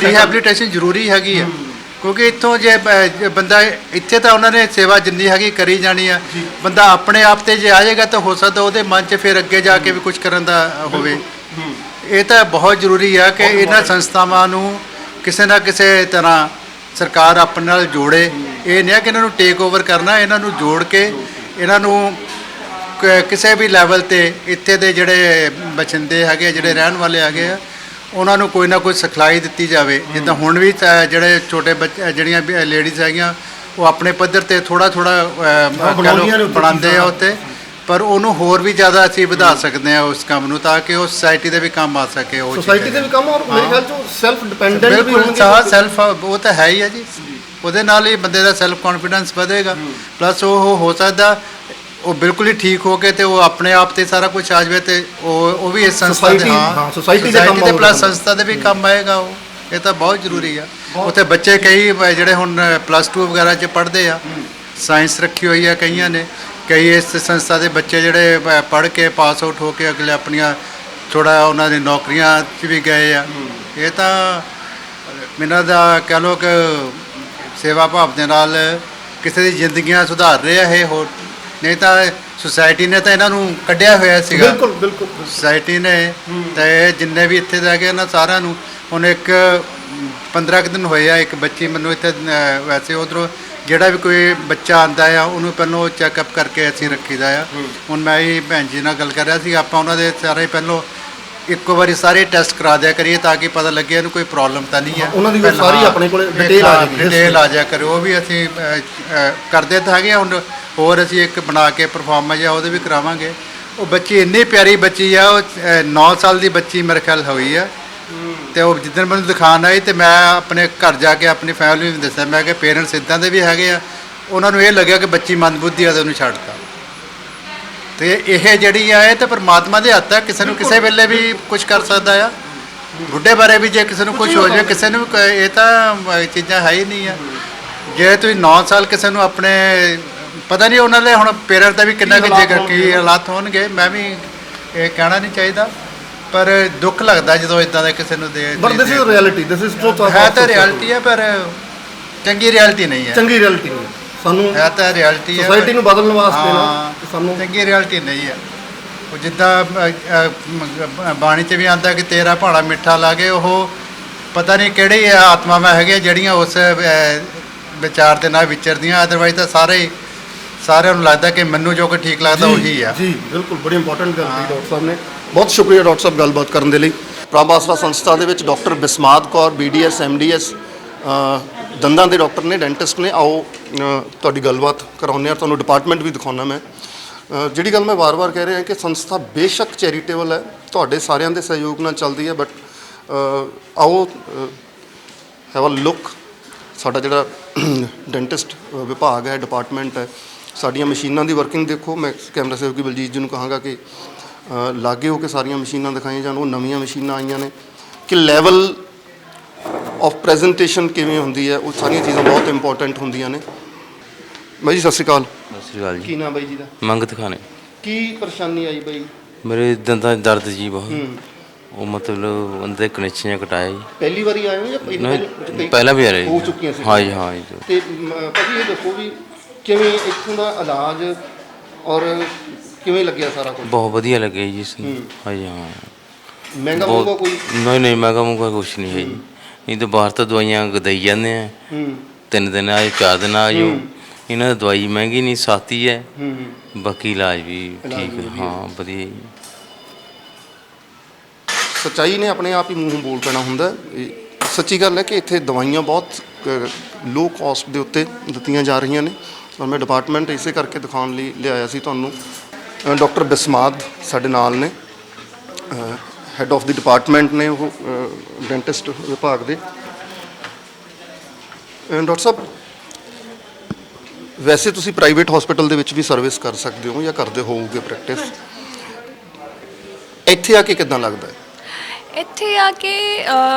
ਰੀਹੈਬਿਲਿਟੇਸ਼ਨ ਜ਼ਰੂਰੀ ਹੈਗੀ ਆ। ਕਿਉਂਕਿ ਇੱਥੋਂ ਜੇ ਬੰਦਾ ਇੱਥੇ ਤਾਂ ਉਹਨਾਂ ਨੇ ਸੇਵਾ ਜਿੰਨੀ ਹੈਗੀ ਕਰੀ ਜਾਣੀ ਆ, ਬੰਦਾ ਆਪਣੇ ਆਪ 'ਤੇ ਜੇ ਆ ਜਾਏਗਾ ਤਾਂ ਹੋ ਸਕਦਾ ਉਹਦੇ ਮਨ 'ਚ ਫਿਰ ਅੱਗੇ ਜਾ ਕੇ ਵੀ ਕੁਝ ਕਰਨ ਦਾ ਹੋਵੇ। ਇਹ ਤਾਂ ਬਹੁਤ ਜ਼ਰੂਰੀ ਆ ਕਿ ਇਹਨਾਂ ਸੰਸਥਾਵਾਂ ਨੂੰ ਕਿਸੇ ਨਾ ਕਿਸੇ ਤਰ੍ਹਾਂ ਸਰਕਾਰ ਆਪਣੇ ਨਾਲ ਜੋੜੇ। ਇਹ ਨਹੀਂ ਆ ਕਿ ਇਹਨਾਂ ਨੂੰ ਟੇਕ ਓਵਰ ਕਰਨਾ, ਇਹਨਾਂ ਨੂੰ ਜੋੜ ਕੇ ਇਹਨਾਂ ਨੂੰ ਕਿਸੇ ਵੀ ਲੈਵਲ 'ਤੇ ਇੱਥੇ ਦੇ ਜਿਹੜੇ ਬਸਿੰਦੇ ਹੈਗੇ, ਜਿਹੜੇ ਰਹਿਣ ਵਾਲੇ ਹੈਗੇ ਆ, ਉਹਨਾਂ ਨੂੰ ਕੋਈ ਨਾ ਕੋਈ ਸਿਖਲਾਈ ਦਿੱਤੀ ਜਾਵੇ। ਜਿੱਦਾਂ ਹੁਣ ਵੀ ਜਿਹੜੇ ਛੋਟੇ ਬੱਚੇ, ਜਿਹੜੀਆਂ ਲੇਡੀਜ਼ ਹੈਗੀਆਂ, ਉਹ ਆਪਣੇ ਪੱਧਰ 'ਤੇ ਥੋੜ੍ਹਾ ਬਣਾਉਂਦੇ ਆ ਉੱਥੇ, ਪਰ ਉਹਨੂੰ ਹੋਰ ਵੀ ਜ਼ਿਆਦਾ ਅਸੀਂ ਵਧਾ ਸਕਦੇ ਹਾਂ ਉਸ ਕੰਮ ਨੂੰ, ਤਾਂ ਕਿ ਉਹ ਸੋਸਾਇਟੀ ਦੇ ਵੀ ਕੰਮ ਆ ਸਕੇ। ਉਹ ਸੋਸਾਇਟੀ ਦੇ ਵੀ ਕੰਮ, ਔਰ ਮੇਰੇ ਖਿਆਲ 'ਚ ਸੈਲਫ ਡਿਪੈਂਡੈਂਟ ਵੀ ਹੋਣਗੇ। ਸੈਲਫ ਉਹ ਤਾਂ ਹੈ ਹੀ ਆ ਜੀ, ਉਹਦੇ ਨਾਲ ਹੀ ਬੰਦੇ ਦਾ ਸੈਲਫ ਕੌਨਫੀਡੈਂਸ ਵਧੇਗਾ। ਪਲੱਸ ਉਹ ਹੋ ਸਕਦਾ ਉਹ ਬਿਲਕੁਲ ਹੀ ਠੀਕ ਹੋ ਕੇ ਤੇ ਉਹ ਆਪਣੇ ਆਪ 'ਤੇ ਸਾਰਾ ਕੁਝ ਆ ਜਾਵੇ, ਤੇ ਉਹ ਵੀ ਇਸ ਸੰਸਥਾ ਦੇ, ਸੋਸਾਇਟੀ ਦੇ ਪਲੱਸ ਸੰਸਥਾ ਦੇ ਵੀ ਕੰਮ ਆਏਗਾ। ਉਹ ਇਹ ਤਾਂ ਬਹੁਤ ਜ਼ਰੂਰੀ ਆ। ਉੱਥੇ ਬੱਚੇ ਕਈ ਜਿਹੜੇ ਹੁਣ +2 ਵਗੈਰਾ 'ਚ ਪੜ੍ਹਦੇ ਆ, ਸਾਇੰਸ ਰੱਖੀ ਹੋਈ ਆ ਕਈਆਂ ਨੇ, ਕਈ ਇਸ ਸੰਸਥਾ ਦੇ ਬੱਚੇ ਜਿਹੜੇ ਪੜ੍ਹ ਕੇ ਪਾਸ ਆਊਟ ਹੋ ਕੇ ਅਗਲੇ ਆਪਣੀਆਂ ਥੋੜ੍ਹਾ ਉਹਨਾਂ ਦੀ ਨੌਕਰੀਆਂ 'ਚ ਵੀ ਗਏ ਆ। ਇਹ ਤਾਂ ਇਹਨਾਂ ਦਾ ਕਹਿ ਲਓ ਕਿ ਸੇਵਾ ਭਾਵ ਦੇ ਨਾਲ ਕਿਸੇ ਦੀ ਜ਼ਿੰਦਗੀਆਂ ਸੁਧਾਰ ਰਹੇ ਆ ਇਹ। ਹੋਰ ਨਹੀਂ ਤਾਂ ਸੁਸਾਇਟੀ ਨੇ ਤਾਂ ਇਹਨਾਂ ਨੂੰ ਕੱਢਿਆ ਹੋਇਆ ਸੀਗਾ। ਬਿਲਕੁਲ ਸੁਸਾਇਟੀ ਨੇ ਤਾਂ ਇਹ ਜਿੰਨੇ ਵੀ ਇੱਥੇ ਦੇ ਹੈਗੇ ਇਹਨਾਂ ਸਾਰਿਆਂ ਨੂੰ, ਹੁਣ ਇੱਕ 15 ਦਿਨ ਹੋਏ ਆ, ਇੱਕ ਬੱਚੀ ਮੈਨੂੰ ਇੱਥੇ ਵੈਸੇ ਉੱਧਰੋਂ ਜਿਹੜਾ ਵੀ ਕੋਈ ਬੱਚਾ ਆਉਂਦਾ ਆ ਉਹਨੂੰ ਪਹਿਲਾਂ ਚੈੱਕਅਪ ਕਰਕੇ ਅਸੀਂ ਰੱਖੀਦਾ ਆ। ਹੁਣ ਮੈਂ ਇਹ ਭੈਣ ਜੀ ਨਾਲ ਗੱਲ ਕਰ ਰਿਹਾ ਸੀ, ਆਪਾਂ ਉਹਨਾਂ ਦੇ ਸਾਰੇ ਪਹਿਲਾਂ ਇੱਕੋ ਵਾਰੀ ਸਾਰੇ ਟੈਸਟ ਕਰਾ ਦਿਆ ਕਰੀਏ ਤਾਂ ਕਿ ਪਤਾ ਲੱਗੇ ਇਹਨੂੰ ਕੋਈ ਪ੍ਰੋਬਲਮ ਤਾਂ ਨਹੀਂ ਹੈ। ਉਹਨਾਂ ਦੀ ਸਾਰੀ ਆਪਣੇ ਕੋਲ ਡਿਟੇਲ ਆ ਜਾਇਆ ਕਰੇ। ਉਹ ਵੀ ਅਸੀਂ ਕਰਦੇ ਤਾਂ ਹੈਗੇ। ਹੁਣ ਹੋਰ ਅਸੀਂ ਇੱਕ ਬਣਾ ਕੇ ਪਰਫਾਰਮੈਂਸ ਆ ਉਹਦੇ ਵੀ ਕਰਾਵਾਂਗੇ। ਉਹ ਬੱਚੀ ਇੰਨੀ ਪਿਆਰੀ ਬੱਚੀ ਆ, ਉਹ 9 ਸਾਲ ਦੀ ਬੱਚੀ ਮੇਰੇ ਖਿਆਲ ਹੋਈ ਆ। ਤੇ ਉਹ ਜਿੱਦਣ ਮੈਨੂੰ ਦਿਖਾਉਣ ਆਈ ਤੇ ਮੈਂ ਆਪਣੇ ਘਰ ਜਾ ਕੇ ਆਪਣੀ ਫੈਮਿਲੀ ਨੂੰ ਦੱਸਿਆ, ਮੈਂ ਕਿ ਪੇਰੈਂਟਸ ਇੱਦਾਂ ਦੇ ਵੀ ਹੈਗੇ ਆ। ਉਹਨਾਂ ਨੂੰ ਇਹ ਲੱਗਿਆ ਕਿ ਬੱਚੀ ਮੰਦਬੁੱਧੀ ਆ ਤੇ ਉਹਨੂੰ ਛੱਡਤਾ। ਤੇ ਇਹ ਜਿਹੜੀ ਆ ਇਹ ਤਾਂ ਪਰਮਾਤਮਾ ਦੇ ਹੱਥ ਆ, ਕਿਸੇ ਨੂੰ ਕਿਸੇ ਵੇਲੇ ਵੀ ਕੁਝ ਕਰ ਸਕਦਾ ਆ। ਬੁੱਢੇ ਬਾਰੇ ਵੀ ਜੇ ਕਿਸੇ ਨੂੰ ਕੁਝ ਹੋ ਜਾਵੇ, ਕਿਸੇ ਨੂੰ ਇਹ ਤਾਂ ਚੀਜ਼ਾਂ ਹੈ ਹੀ ਨਹੀਂ ਆ। ਜੇ ਤੁਸੀਂ 9 ਸਾਲ ਕਿਸੇ ਨੂੰ ਆਪਣੇ ਪਤਾ ਨਹੀਂ ਉਹਨਾਂ ਦੇ ਹੁਣ ਪੇਰੈਂਟ ਦਾ ਵੀ ਕਿੰਨਾ ਕੁ ਜੇਕਰ ਕੀ ਹਾਲਾਤ ਹੋਣਗੇ, ਮੈਂ ਵੀ ਇਹ ਕਹਿਣਾ ਨਹੀਂ ਚਾਹੀਦਾ, ਪਰ ਦੁੱਖ ਲੱਗਦਾ ਜਦੋਂ ਇਦਾਂ ਦਾ ਕਿਸੇ ਨੂੰ ਦੇ but this is reality, this is truth. ਹੈ ਤਾਂ ਰਿਐਲਿਟੀ ਹੈ, ਪਰ ਚੰਗੀ ਰਿਐਲਿਟੀ ਨਹੀਂ ਹੈ। ਚੰਗੀ ਰਿਐਲਿਟੀ ਨਹੀਂ ਸਾਨੂੰ ਹੈ ਤਾਂ ਰਿਐਲਿਟੀ ਹੈ, ਸੋਸਾਇਟੀ ਨੂੰ ਬਦਲਣ ਵਾਸਤੇ ਨਾ ਹਾਂ, ਸਾਨੂੰ ਚੰਗੀ ਰਿਐਲਿਟੀ ਨਹੀਂ ਹੈ। ਉਹ ਜਿੱਦਾਂ ਬਾਣੀ 'ਚ ਵੀ ਆਉਂਦਾ ਕਿ ਤੇਰਾ ਭਾਣਾ ਮਿੱਠਾ ਲਾਗੇ, ਉਹ ਪਤਾ ਨਹੀਂ ਕਿਹੜੀ ਆਤਮਾਵਾਂ ਹੈਗੀਆਂ ਜਿਹੜੀਆਂ ਉਸ ਵਿਚਾਰ ਦੇ ਨਾਲ ਵਿਚਰਦੀਆਂ। ਅਦਰਵਾਈਜ਼ ਤਾਂ ਸਾਰਿਆਂ ਨੂੰ ਲੱਗਦਾ ਕਿ ਮੈਨੂੰ ਜੋ ਕਿ ਠੀਕ ਲੱਗਦਾ ਉਹੀ ਆ। ਜੀ ਬਿਲਕੁਲ, ਬੜੀ ਇੰਪੋਰਟੈਂਟ ਗੱਲ ਕਹੀ ਡਾਕਟਰ ਸਾਹਿਬ ਨੇ। ਬਹੁਤ ਸ਼ੁਕਰੀਆ ਡਾਕਟਰ ਸਾਹਿਬ ਗੱਲਬਾਤ ਕਰਨ ਦੇ ਲਈ। ਪ੍ਰਭ ਆਸਰਾ ਸੰਸਥਾ ਦੇ ਵਿੱਚ ਡਾਕਟਰ ਬਿਸਮਾਦ ਕੌਰ BDS MDS ਦੰਦਾਂ ਦੇ ਡਾਕਟਰ ਨੇ, ਡੈਂਟਿਸਟ ਨੇ। ਆਓ ਤੁਹਾਡੀ ਗੱਲਬਾਤ ਕਰਾਉਂਦੇ ਹਾਂ, ਤੁਹਾਨੂੰ ਡਿਪਾਰਟਮੈਂਟ ਵੀ ਦਿਖਾਉਣਾ ਮੈਂ। ਜਿਹੜੀ ਗੱਲ ਮੈਂ ਵਾਰ-ਵਾਰ ਕਹਿ ਰਿਹਾ ਕਿ ਸੰਸਥਾ ਬੇਸ਼ੱਕ ਚੈਰੀਟੇਬਲ ਹੈ, ਤੁਹਾਡੇ ਸਾਰਿਆਂ ਦੇ ਸਹਿਯੋਗ ਨਾਲ ਚੱਲਦੀ ਹੈ, ਬਟ ਆਓ ਹੈਵ ਅ ਲੁੱਕ। ਸਾਡਾ ਜਿਹੜਾ ਡੈਂਟਿਸਟ ਵਿਭਾਗ ਹੈ, ਡਿਪਾਰਟਮੈਂਟ ਹੈ, ਸਾਡੀਆਂ ਮਸ਼ੀਨਾਂ ਦੀ ਵਰਕਿੰਗ ਦੇਖੋ। ਮੈਂ ਕੈਮਰਾ ਸੇਵਕੀ ਬਲਜੀਤ ਜੀ ਨੂੰ ਕਹਾਂਗਾ ਕਿ ਲਾਗੇ ਹੋ ਕੇ ਸਾਰੀਆਂ ਮਸ਼ੀਨਾਂ ਦਿਖਾਈਆਂ ਜਾਣ। ਉਹ ਨਵੀਆਂ ਮਸ਼ੀਨਾਂ ਆਈਆਂ ਨੇ ਕਿ ਲੈਵਲ ਆਫ ਪ੍ਰੈਜੈਂਟੇਸ਼ਨ ਕਿਵੇਂ ਹੁੰਦੀ ਹੈ, ਉਹ ਸਾਰੀਆਂ ਚੀਜ਼ਾਂ ਬਹੁਤ ਇੰਪੋਰਟੈਂਟ ਹੁੰਦੀਆਂ ਨੇ। ਬਾਈ ਜੀ ਸਤਿ ਸ਼੍ਰੀ ਅਕਾਲ। ਸਤਿ ਸ਼੍ਰੀ ਅਕਾਲ ਕੀ ਜੀ। ਨਾਮ ਬਾਈ ਜੀ ਦਾ? ਮੰਗਤ ਖਾਨੇ। ਕੀ ਪਰੇਸ਼ਾਨੀ ਆਈ ਬਾਈ? ਮੇਰੇ ਦੰਦਾਂ 'ਚ ਦਰਦ ਜੀ ਬਹੁਤ, ਉਹ ਮਤਲਬ ਅੰਦਰ ਕਨੈਕਸ਼ਨ ਜਿਹਾ ਕਟਾਇਆ ਜੀ। ਪਹਿਲੀ ਵਾਰੀ ਆਏ ਹੋ ਜਾਂ ਨਹੀਂ, ਪਹਿਲਾਂ ਵੀ ਆ ਰਹੇ ਹੋ ਚੁੱਕੀਆਂ ਸੀ? ਹਾਂ ਜੀ, ਹਾਂ ਜੀ। ਤੇ ਭਾਜੀ ਇਹ ਦੱਸੋ ਵੀ ਕਿਵੇਂ ਇੱਥੋਂ ਦਾ ਇਲਾਜ ਔਰ ਕਿਵੇਂ ਲੱਗਿਆ ਸਾਰਾ ਕੁਝ? ਬਹੁਤ ਵਧੀਆ ਲੱਗਿਆ ਜੀ ਇਸ ਨੂੰ। ਹਾਂ ਜੀ, ਹਾਂ। ਮਹਿੰਗਾ ਹੋਊਗਾ ਕੋਈ? ਨਹੀਂ, ਮਹਿੰਗਾ ਮੁੰਗਾ ਕੁਛ ਨਹੀਂ ਹੈ ਜੀ। ਨਹੀਂ ਤਾਂ ਬਾਹਰ ਤਾਂ ਦਵਾਈਆਂ ਦਈ ਜਾਂਦੇ ਆ, 3 ਦਿਨ ਆਏ 4 ਦਿਨ ਆ ਜਾਓ। ਇਹਨਾਂ ਦੀ ਦਵਾਈ ਮਹਿੰਗੀ ਨਹੀਂ, ਸਸਤੀ ਹੈ, ਬਾਕੀ ਇਲਾਜ ਵੀ ਠੀਕ ਹੈ। ਹਾਂ, ਵਧੀਆ ਜੀ। ਸੱਚਾਈ ਨੇ ਆਪਣੇ ਆਪ ਹੀ ਮੂੰਹ ਬੋਲ ਪੈਣਾ ਹੁੰਦਾ। ਇਹ ਸੱਚੀ ਗੱਲ ਹੈ ਕਿ ਇੱਥੇ ਦਵਾਈਆਂ ਬਹੁਤ ਲੋ ਕਾਸਟ ਦੇ ਉੱਤੇ ਦਿੱਤੀਆਂ ਜਾ ਰਹੀਆਂ ਨੇ, ਔਰ ਮੈਂ ਡਿਪਾਰਟਮੈਂਟ ਇਸੇ ਕਰਕੇ ਦਿਖਾਉਣ ਲਈ ਲਿਆਇਆ ਸੀ ਤੁਹਾਨੂੰ। ਡਾਕਟਰ ਬਿਸਮਾਦ ਸਾਡੇ ਨਾਲ ਨੇ, ਹੈੱਡ ਆਫ ਦੀ ਡਿਪਾਰਟਮੈਂਟ ਨੇ ਉਹ ਡੈਂਟਿਸਟ ਵਿਭਾਗ ਦੇ। ਡਾਕਟਰ ਸਾਹਿਬ, ਵੈਸੇ ਤੁਸੀਂ ਪ੍ਰਾਈਵੇਟ ਹਸਪੀਟਲ ਦੇ ਵਿੱਚ ਵੀ ਸਰਵਿਸ ਕਰ ਸਕਦੇ ਹੋ ਜਾਂ ਕਰਦੇ ਹੋਵੋਗੇ ਪ੍ਰੈਕਟਿਸ, ਇੱਥੇ ਆ ਕੇ ਕਿੱਦਾਂ ਲੱਗਦਾ ਹੈ? ਇੱਥੇ ਆ ਕੇ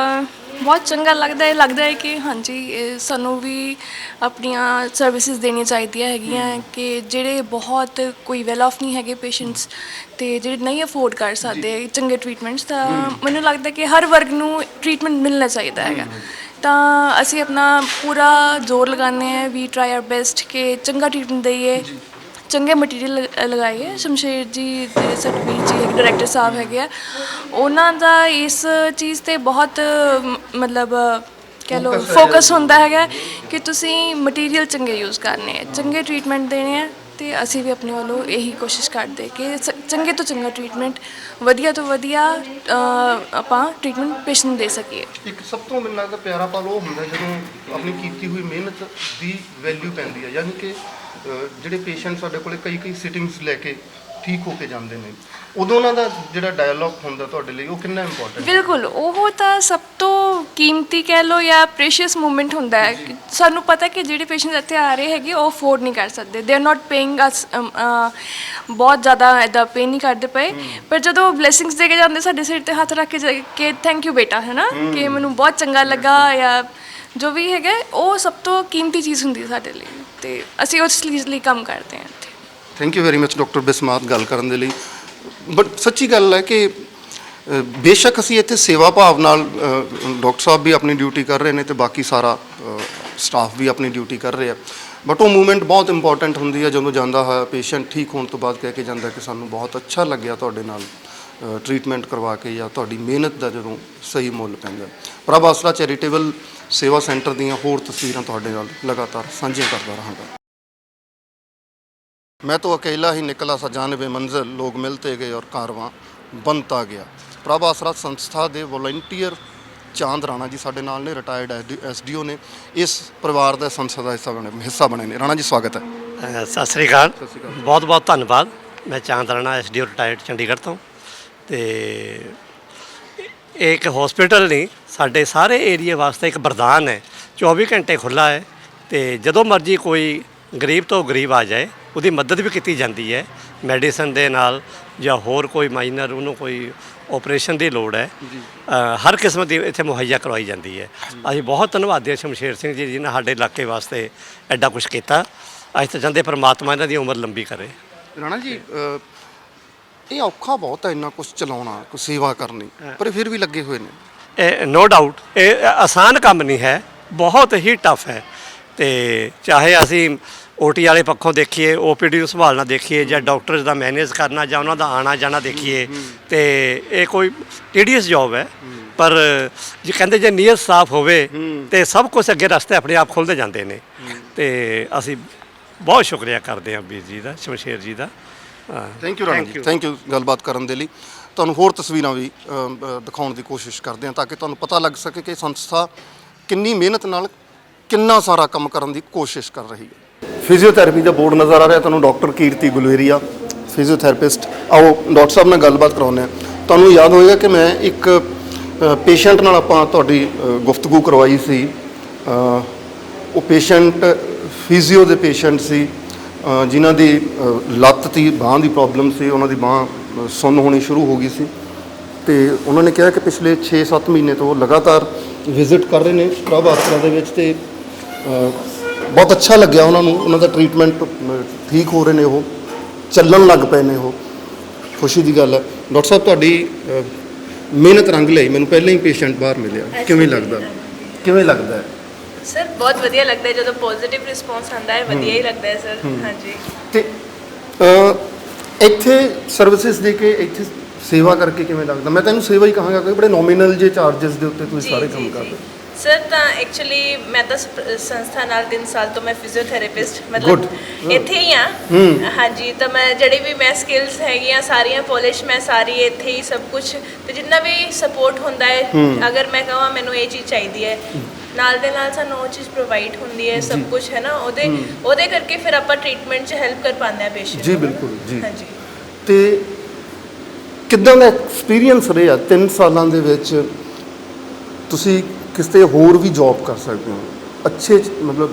ਬਹੁਤ ਚੰਗਾ ਲੱਗਦਾ ਹੈ ਕਿ ਹਾਂਜੀ ਸਾਨੂੰ ਵੀ ਆਪਣੀਆਂ ਸਰਵਿਸਿਜ਼ ਦੇਣੀਆਂ ਚਾਹੀਦੀਆਂ ਹੈਗੀਆਂ ਕਿ ਜਿਹੜੇ ਬਹੁਤ ਕੋਈ ਵੈਲ ਆਫ ਨਹੀਂ ਹੈਗੇ ਪੇਸ਼ੈਂਟਸ ਅਤੇ ਜਿਹੜੇ ਨਹੀਂ ਅਫੋਰਡ ਕਰ ਸਕਦੇ ਚੰਗੇ ਟਰੀਟਮੈਂਟਸ, ਤਾਂ ਮੈਨੂੰ ਲੱਗਦਾ ਕਿ ਹਰ ਵਰਗ ਨੂੰ ਟਰੀਟਮੈਂਟ ਮਿਲਣਾ ਚਾਹੀਦਾ ਹੈਗਾ। ਤਾਂ ਅਸੀਂ ਆਪਣਾ ਪੂਰਾ ਜ਼ੋਰ ਲਗਾਉਂਦੇ ਹਾਂ, ਵੀ ਟਰਾਈ ਆਰ ਬੈਸਟ ਕਿ ਚੰਗਾ ਟਰੀਟਮੈਂਟ ਦਈਏ, ਚੰਗੇ ਮਟੀਰੀਅਲ ਲਗਾਈਏ। ਸ਼ਮਸ਼ੇਰ ਜੀ ਦੇ ਸਤਵੀਰ ਜੀ ਡਾਇਰੈਕਟਰ ਸਾਹਿਬ ਹੈਗੇ ਆ, ਉਹਨਾਂ ਦਾ ਇਸ ਚੀਜ਼ 'ਤੇ ਬਹੁਤ ਮਤਲਬ ਕਹਿ ਲਓ ਫੋਕਸ ਹੁੰਦਾ ਹੈਗਾ ਕਿ ਤੁਸੀਂ ਮਟੀਰੀਅਲ ਚੰਗੇ ਯੂਜ਼ ਕਰਨੇ ਆ, ਚੰਗੇ ਟਰੀਟਮੈਂਟ ਦੇਣੇ ਆ। ਅਤੇ ਅਸੀਂ ਵੀ ਆਪਣੇ ਵੱਲੋਂ ਇਹੀ ਕੋਸ਼ਿਸ਼ ਕਰਦੇ ਕਿ ਚੰਗੇ ਤੋਂ ਚੰਗਾ ਟਰੀਟਮੈਂਟ, ਵਧੀਆ ਤੋਂ ਵਧੀਆ ਆਪਾਂ ਟਰੀਟਮੈਂਟ ਪੇਸ਼ੈਂਟ ਨੂੰ ਦੇ ਸਕੀਏ। ਇੱਕ ਸਭ ਤੋਂ ਮੈਨੂੰ ਲੱਗਦਾ ਪਿਆਰਾ ਪਲ ਉਹ ਹੁੰਦਾ ਜਦੋਂ ਆਪਣੀ ਕੀਤੀ ਹੋਈ ਮਿਹਨਤ ਦੀ ਵੈਲਿਊ ਪੈਂਦੀ ਹੈ, ਯਾਨੀ ਕਿ ਜਿਹੜੇ ਪੇਸ਼ੈਂਟ ਸਾਡੇ ਕੋਲੇ ਕਈ ਸਿਟਿੰਗਸ ਲੈ ਕੇ ਠੀਕ ਹੋ ਕੇ ਜਾਂਦੇ ਨੇ, ਉਦੋਂ ਉਹਨਾਂ ਦਾ ਜਿਹੜਾ ਡਾਇਲੋਗ ਹੁੰਦਾ ਤੁਹਾਡੇ ਲਈ ਉਹ ਕਿੰਨਾ ਇੰਪੋਰਟੈਂਟ? ਬਿਲਕੁਲ, ਉਹ ਤਾਂ ਸਭ ਤੋਂ ਕੀਮਤੀ ਕਹਿ ਲਓ ਜਾਂ ਪ੍ਰੈਸ਼ੀਅਸ ਮੂਮੈਂਟ ਹੁੰਦਾ ਹੈ। ਸਾਨੂੰ ਪਤਾ ਕਿ ਜਿਹੜੇ ਪੇਸ਼ੈਂਟ ਇੱਥੇ ਆ ਰਹੇ ਹੈਗੇ ਉਹ ਅਫੋਰਡ ਨਹੀਂ ਕਰ ਸਕਦੇ, ਦੇ ਆਰ ਨਾਟ ਪੇਇੰਗ ਅਸ, ਬਹੁਤ ਜ਼ਿਆਦਾ ਇੱਦਾਂ ਪੇ ਨਹੀਂ ਕਰਦੇ ਪਏ, ਪਰ ਜਦੋਂ ਬਲੈਸਿੰਗਸ ਦੇ ਕੇ ਜਾਂਦੇ ਸਾਡੇ ਸਿਰ 'ਤੇ ਹੱਥ ਰੱਖ ਕੇ ਥੈਂਕ ਯੂ ਬੇਟਾ, ਹੈ ਨਾ, ਕਿ ਮੈਨੂੰ ਬਹੁਤ ਚੰਗਾ ਲੱਗਾ ਜਾਂ ਜੋ ਵੀ ਹੈਗਾ, ਉਹ ਸਭ ਤੋਂ ਕੀਮਤੀ ਚੀਜ਼ ਹੁੰਦੀ ਹੈ ਸਾਡੇ ਲਈ, ਅਤੇ ਅਸੀਂ ਉਸ ਚੀਜ਼ ਲਈ ਕੰਮ ਕਰਦੇ ਹਾਂ ਇੱਥੇ। Thank you very much doctor Bismad ਗੱਲ ਕਰਨ ਦੇ ਲਈ। ਬਟ ਸੱਚੀ ਗੱਲ ਹੈ ਕਿ ਬੇਸ਼ੱਕ ਅਸੀਂ ਇੱਥੇ ਸੇਵਾ ਭਾਵ ਨਾਲ ਡਾਕਟਰ ਸਾਹਿਬ ਵੀ ਆਪਣੀ ਡਿਊਟੀ ਕਰ ਰਹੇ ਨੇ ਅਤੇ ਬਾਕੀ ਸਾਰਾ ਸਟਾਫ ਵੀ ਆਪਣੀ ਡਿਊਟੀ ਕਰ ਰਿਹਾ, ਬਟ ਉਹ ਮੂਵਮੈਂਟ ਬਹੁਤ ਇੰਪੋਰਟੈਂਟ ਹੁੰਦੀ ਹੈ ਜਦੋਂ ਜਾਂਦਾ ਹੋਇਆ ਪੇਸ਼ੈਂਟ ਠੀਕ ਹੋਣ ਤੋਂ ਬਾਅਦ ਕਹਿ ਕੇ ਜਾਂਦਾ ਕਿ ਸਾਨੂੰ ਬਹੁਤ ਅੱਛਾ ਲੱਗਿਆ ਤੁਹਾਡੇ ਨਾਲ ਟਰੀਟਮੈਂਟ ਕਰਵਾ ਕੇ, ਜਾਂ ਤੁਹਾਡੀ ਮਿਹਨਤ ਦਾ ਜਦੋਂ ਸਹੀ ਮੁੱਲ ਪੈਂਦਾ। ਪ੍ਰਭ ਆਸਰਾ ਚੈਰੀਟੇਬਲ ਸੇਵਾ ਸੈਂਟਰ ਦੀਆਂ ਹੋਰ ਤਸਵੀਰਾਂ ਤੁਹਾਡੇ ਨਾਲ ਲਗਾਤਾਰ ਸਾਂਝੀਆਂ ਕਰਦਾ ਰਹਾਂਗਾ। मैं तो अकेला ही निकला सा जानिबे मंजिल, लोग मिलते गए और कारवां बनता गया। प्रभ आसरा संस्था ਦੇ ਵੋਲੰਟੀਅਰ ਚਾਂਦ ਰਾਣਾ ਜੀ ਸਾਡੇ ਨਾਲ ਨੇ, ਰਿਟਾਇਰਡ SDO ਨੇ, ਇਸ ਪਰਿਵਾਰ ਦਾ ਸੰਸਥਾ ਦਾ ਹਿੱਸਾ ਬਣੇ ਨੇ। ਰਾਣਾ ਜੀ ਸਵਾਗਤ ਹੈ। ਸਤਿ ਸ੍ਰੀ ਅਕਾਲ, ਬਹੁਤ ਬਹੁਤ ਧੰਨਵਾਦ। ਮੈਂ ਚਾਂਦ ਰਾਣਾ SDO ਰਿਟਾਇਰਡ ਚੰਡੀਗੜ੍ਹ ਤੋਂ। ਅਤੇ ਇਹ ਇੱਕ ਹਸਪੀਟਲ ਨਹੀਂ, ਸਾਡੇ ਸਾਰੇ ਏਰੀਆ ਵਾਸਤੇ ਇੱਕ ਵਰਦਾਨ ਹੈ। 24 ਘੰਟੇ ਖੁੱਲ੍ਹਾ ਹੈ ਅਤੇ ਜਦੋਂ ਮਰਜ਼ੀ ਕੋਈ ਗਰੀਬ ਤੋਂ ਗਰੀਬ ਆ ਜਾਏ ਉਹਦੀ ਮਦਦ ਵੀ ਕੀਤੀ ਜਾਂਦੀ ਹੈ, ਮੈਡੀਸਨ ਦੇ ਨਾਲ ਜਾਂ ਹੋਰ ਕੋਈ ਮਾਈਨਰ ਉਹਨੂੰ ਕੋਈ ਆਪਰੇਸ਼ਨ ਦੀ ਲੋੜ ਹੈ ਹਰ ਕਿਸਮ ਦੀ ਇੱਥੇ ਮੁਹੱਈਆ ਕਰਵਾਈ ਜਾਂਦੀ ਹੈ। ਅਸੀਂ ਬਹੁਤ ਧੰਨਵਾਦੀ ਹਾਂ ਸ਼ਮਸ਼ੇਰ ਸਿੰਘ ਜੀ ਜਿਨ੍ਹਾਂ ਸਾਡੇ ਇਲਾਕੇ ਵਾਸਤੇ ਐਡਾ ਕੁਝ ਕੀਤਾ। ਅਸੀਂ ਤਾਂ ਚਾਹੁੰਦੇ ਪਰਮਾਤਮਾ ਇਹਨਾਂ ਦੀ ਉਮਰ ਲੰਬੀ ਕਰੇ। ਰਾਣਾ ਜੀ ਇਹ ਔਖਾ ਬਹੁਤ ਹੈ ਇੰਨਾ ਕੁਝ ਚਲਾਉਣਾ, ਕੋਈ ਸੇਵਾ ਕਰਨੀ, ਪਰ ਫਿਰ ਵੀ ਲੱਗੇ ਹੋਏ ਨੇ। ਨੋ ਡਾਊਟ ਇਹ ਆਸਾਨ ਕੰਮ ਨਹੀਂ ਹੈ, ਬਹੁਤ ਹੀ ਟਫ ਹੈ। ਤੇ ਚਾਹੇ ਅਸੀਂ OT ਵਾਲੇ ਪੱਖੋਂ ਦੇਖੀਏ, OPD ਨੂੰ ਸੰਭਾਲਣਾ ਦੇਖੀਏ, ਜਾਂ ਡਾਕਟਰਸ ਦਾ ਮੈਨੇਜ ਕਰਨਾ, ਜਾਂ ਉਹਨਾਂ ਦਾ ਆਉਣਾ ਜਾਣਾ ਦੇਖੀਏ, ਤੇ ਇਹ ਕੋਈ ਟੀਡੀਅਸ ਜੌਬ ਹੈ। ਪਰ ਜੇ ਕਹਿੰਦੇ ਜੇ ਨੀਅਤ ਸਾਫ਼ ਹੋਵੇ ਤੇ ਸਭ ਕੁਝ ਅੱਗੇ ਰਸਤੇ ਆਪਣੇ ਆਪ ਖੁੱਲ੍ਹਦੇ ਜਾਂਦੇ ਨੇ। ਤੇ ਅਸੀਂ ਬਹੁਤ ਸ਼ੁਕਰੀਆ ਕਰਦੇ ਹਾਂ ਵੀਰ ਜੀ ਦਾ, ਸ਼ਮਸ਼ੇਰ ਜੀ ਦਾ। Thank you Rana ji, thank you ਗੱਲਬਾਤ ਕਰਨ ਦੇ ਲਈ। ਤੁਹਾਨੂੰ ਹੋਰ ਤਸਵੀਰਾਂ ਵੀ ਦਿਖਾਉਣ ਦੀ ਕੋਸ਼ਿਸ਼ ਕਰਦੇ ਹਾਂ ਤਾਂ ਕਿ ਤੁਹਾਨੂੰ ਪਤਾ ਲੱਗ ਸਕੇ ਕਿ ਸੰਸਥਾ ਕਿੰਨੀ ਮਿਹਨਤ ਨਾਲ ਕਿੰਨਾ ਸਾਰਾ ਕੰਮ ਕਰਨ ਦੀ ਕੋਸ਼ਿਸ਼ ਕਰ ਰਹੀ ਹੈ। ਫਿਜ਼ੀਓਥੈਰੇਪੀ ਦਾ ਬੋਰਡ ਨਜ਼ਰ ਆ ਰਿਹਾ ਤੁਹਾਨੂੰ, ਡਾਕਟਰ ਕੀਰਤੀ ਗੁਲੇਰੀਆ ਫਿਜ਼ੀਓਥੈਰੇਪਿਸਟ। ਆਓ ਡਾਕਟਰ ਸਾਹਿਬ ਨਾਲ ਗੱਲਬਾਤ ਕਰਾਉਂਦੇ ਹਾਂ। ਤੁਹਾਨੂੰ ਯਾਦ ਹੋਏਗਾ ਕਿ ਮੈਂ ਇੱਕ ਪੇਸ਼ੈਂਟ ਨਾਲ ਆਪਾਂ ਤੁਹਾਡੀ ਗੁਫ਼ਤਗੂ ਕਰਵਾਈ ਸੀ। ਉਹ ਪੇਸ਼ੈਂਟ ਫਿਜ਼ੀਓ ਦੇ ਪੇਸ਼ੈਂਟ ਸੀ ਜਿਨ੍ਹਾਂ ਦੀ ਲੱਤ ਦੀ ਬਾਂਹ ਦੀ ਪ੍ਰੋਬਲਮ ਸੀ। ਉਹਨਾਂ ਦੀ ਬਾਂਹ ਸੁੰਨ ਹੋਣੀ ਸ਼ੁਰੂ ਹੋ ਗਈ ਸੀ ਤੇ ਉਹਨਾਂ ਨੇ ਕਿਹਾ ਕਿ ਪਿਛਲੇ 6-7 ਮਹੀਨੇ ਤੋਂ ਲਗਾਤਾਰ ਵਿਜ਼ਿਟ ਕਰ ਰਹੇ ਨੇ ਪ੍ਰਭ ਆਸਰਾ ਦੇ ਵਿੱਚ ਤੇ ਬਹੁਤ ਅੱਛਾ ਲੱਗਿਆ ਉਹਨਾਂ ਨੂੰ। ਉਹਨਾਂ ਦਾ ਟ੍ਰੀਟਮੈਂਟ ਠੀਕ ਹੋ ਰਹੇ ਨੇ, ਉਹ ਚੱਲਣ ਲੱਗ ਪਏ ਨੇ, ਉਹ ਖੁਸ਼ੀ ਦੀ ਗੱਲ ਹੈ। ਡਾਕਟਰ ਸਾਹਿਬ ਤੁਹਾਡੀ ਮਿਹਨਤ ਰੰਗ ਲਈ ਮੈਨੂੰ ਪਹਿਲਾਂ ਹੀ ਪੇਸ਼ੈਂਟ ਬਾਹਰ ਮਿਲਿਆ, ਕਿਵੇਂ ਲੱਗਦਾ ਹੈ? ਸਰ ਬਹੁਤ ਵਧੀਆ ਲੱਗਦਾ ਹੈ ਜਦੋਂ ਪੋਜ਼ਿਟਿਵ ਰਿਸਪੌਂਸ ਆਉਂਦਾ ਹੈ, ਵਧੀਆ ਹੀ ਲੱਗਦਾ ਹੈ ਸਰ। ਹਾਂਜੀ ਤੇ ਇੱਥੇ ਸਰਵਿਸਿਜ਼ ਦੇ ਕੇ ਇੱਥੇ ਸੇਵਾ ਕਰਕੇ ਕਿਵੇਂ ਲੱਗਦਾ? ਮੈਂ ਤੈਨੂੰ ਸੇਵਾ ਹੀ ਕਹਾਂਗਾ ਕਿ ਬੜੇ ਨੋਮੀਨਲ ਜੇ ਚਾਰजेस ਦੇ ਉੱਤੇ ਤੁਸੀਂ ਸਾਰੇ ਕੰਮ ਕਰਦੇ। ਸਰ ਤਾਂ ਐਕਚੁਅਲੀ ਮੈਂ ਤਾਂ ਸੰਸਥਾ ਨਾਲ 3 ਸਾਲ ਤੋਂ ਮੈਂ ਫਿਜ਼ੀਓਥੈਰੇਪਿਸਟ ਮਤਲਬ ਇੱਥੇ ਹੀ ਆ। ਹਾਂਜੀ, ਤਾਂ ਮੈਂ ਜਿਹੜੀ ਵੀ ਮੈਂ ਸਕਿੱਲਸ ਹੈਗੀਆਂ ਸਾਰੀਆਂ ਪੋਲਿਸ਼ ਮੈਂ ਸਾਰੀ ਇੱਥੇ ਹੀ ਸਭ ਕੁਝ, ਤੇ ਜਿੰਨਾ ਵੀ ਸਪੋਰਟ ਹੁੰਦਾ ਹੈ ਅਗਰ ਮੈਂ ਕਹਾਂ ਮੈਨੂੰ ਇਹ ਚੀਜ਼ ਚਾਹੀਦੀ ਹੈ ਨਾਲ ਦੇ ਨਾਲ ਸਾਨੂੰ ਉਹ ਚੀਜ਼ ਪ੍ਰੋਵਾਈਡ ਹੁੰਦੀ ਹੈ, ਸਭ ਕੁਝ ਹੈ ਨਾ। ਉਹਦੇ ਕਰਕੇ ਫਿਰ ਆਪਾਂ ਟ੍ਰੀਟਮੈਂਟ 'ਚ ਹੈਲਪ ਕਰ ਪਾਉਂਦੇ ਹਾਂ ਪੇਸ਼ੈਂਟ ਜੀ ਬਿਲਕੁਲ ਜੀ। ਹਾਂਜੀ, ਤੇ ਕਿੱਦਾਂ ਦਾ ਐਕਸਪੀਰੀਅੰਸ ਰਿਹਾ 3 ਸਾਲਾਂ ਦੇ ਵਿੱਚ? ਤੁਸੀਂ ਕਿਸੇ ਹੋਰ ਵੀ ਜੌਬ ਕਰ ਸਕਦੇ ਹੋ, ਅੱਛੇ ਮਤਲਬ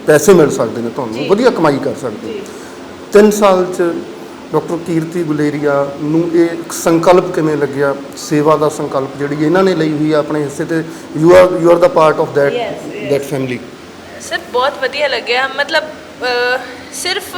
ਪੈਸੇ ਮਿਲ ਸਕਦੇ ਨੇ ਤੁਹਾਨੂੰ, ਵਧੀਆ ਕਮਾਈ ਕਰ ਸਕਦੇ ਹੋ। 3 ਸਾਲ 'ਚ ਡਾਕਟਰ ਕੀਰਤੀ ਗੁਲੇਰੀਆ ਨੂੰ ਇਹ ਸੰਕਲਪ ਕਿਵੇਂ ਲੱਗਿਆ, ਸੇਵਾ ਦਾ ਸੰਕਲਪ ਜਿਹੜੀ ਇਹਨਾਂ ਨੇ ਲਈ ਹੋਈ ਹੈ ਆਪਣੇ ਹਿੱਸੇ ਤੇ? You are the part of that family. Sir ਬਹੁਤ ਵਧੀਆ ਲੱਗਿਆ। ਮਤਲਬ ਸਿਰਫ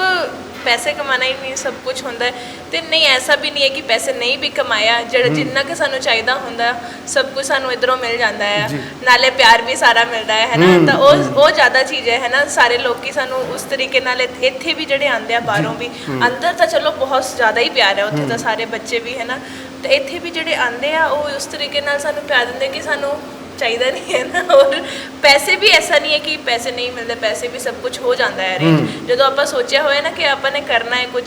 ਪੈਸੇ ਕਮਾਣਾ ਹੀ ਨਹੀਂ ਸਭ ਕੁਝ ਹੁੰਦਾ ਹੈ, ਤੇ ਨਹੀਂ ਐਸਾ ਵੀ ਨਹੀਂ ਹੈ ਕਿ ਪੈਸੇ ਨਹੀਂ ਵੀ ਕਮਾਇਆ, ਜਿਹੜਾ ਜਿੰਨਾ ਕਿ ਸਾਨੂੰ ਚਾਹੀਦਾ ਹੁੰਦਾ ਸਭ ਕੁਝ ਸਾਨੂੰ ਇਧਰੋਂ ਮਿਲ ਜਾਂਦਾ ਹੈ, ਨਾਲੇ ਪਿਆਰ ਵੀ ਸਾਰਾ ਮਿਲਦਾ ਹੈ ਨਾ। ਤਾਂ ਉਹ ਜ਼ਿਆਦਾ ਚੀਜ਼ ਹੈ ਨਾ। ਸਾਰੇ ਲੋਕੀ ਸਾਨੂੰ ਉਸ ਤਰੀਕੇ ਨਾਲ ਇੱਥੇ ਵੀ ਜਿਹੜੇ ਆਉਂਦੇ ਆ ਬਾਹਰੋਂ ਵੀ, ਅੰਦਰ ਤਾਂ ਚਲੋ ਬਹੁਤ ਜ਼ਿਆਦਾ ਹੀ ਪਿਆਰ ਹੈ, ਉੱਥੇ ਤਾਂ ਸਾਰੇ ਬੱਚੇ ਵੀ ਹੈ ਨਾ, ਤੇ ਇੱਥੇ ਵੀ ਜਿਹੜੇ ਆਉਂਦੇ ਆ ਉਹ ਉਸ ਤਰੀਕੇ ਨਾਲ ਸਾਨੂੰ ਪਿਆਰ ਦਿੰਦੇ ਕਿ ਸਾਨੂੰ ਚਾਹੀਦਾ ਨਹੀਂ ਹੈ ਨਾ। ਔਰ ਪੈਸੇ ਵੀ ਐਸਾ ਨਹੀਂ ਹੈ ਕਿ ਪੈਸੇ ਨਹੀਂ ਮਿਲਦੇ, ਪੈਸੇ ਵੀ ਸਭ ਕੁਝ ਹੋ ਜਾਂਦਾ ਹੈ ਅਰੇਂਜ। ਜਦੋਂ ਆਪਾਂ ਸੋਚਿਆ ਹੋਇਆ ਨਾ ਕਿ ਆਪਾਂ ਨੇ ਕਰਨਾ ਹੈ ਕੁਝ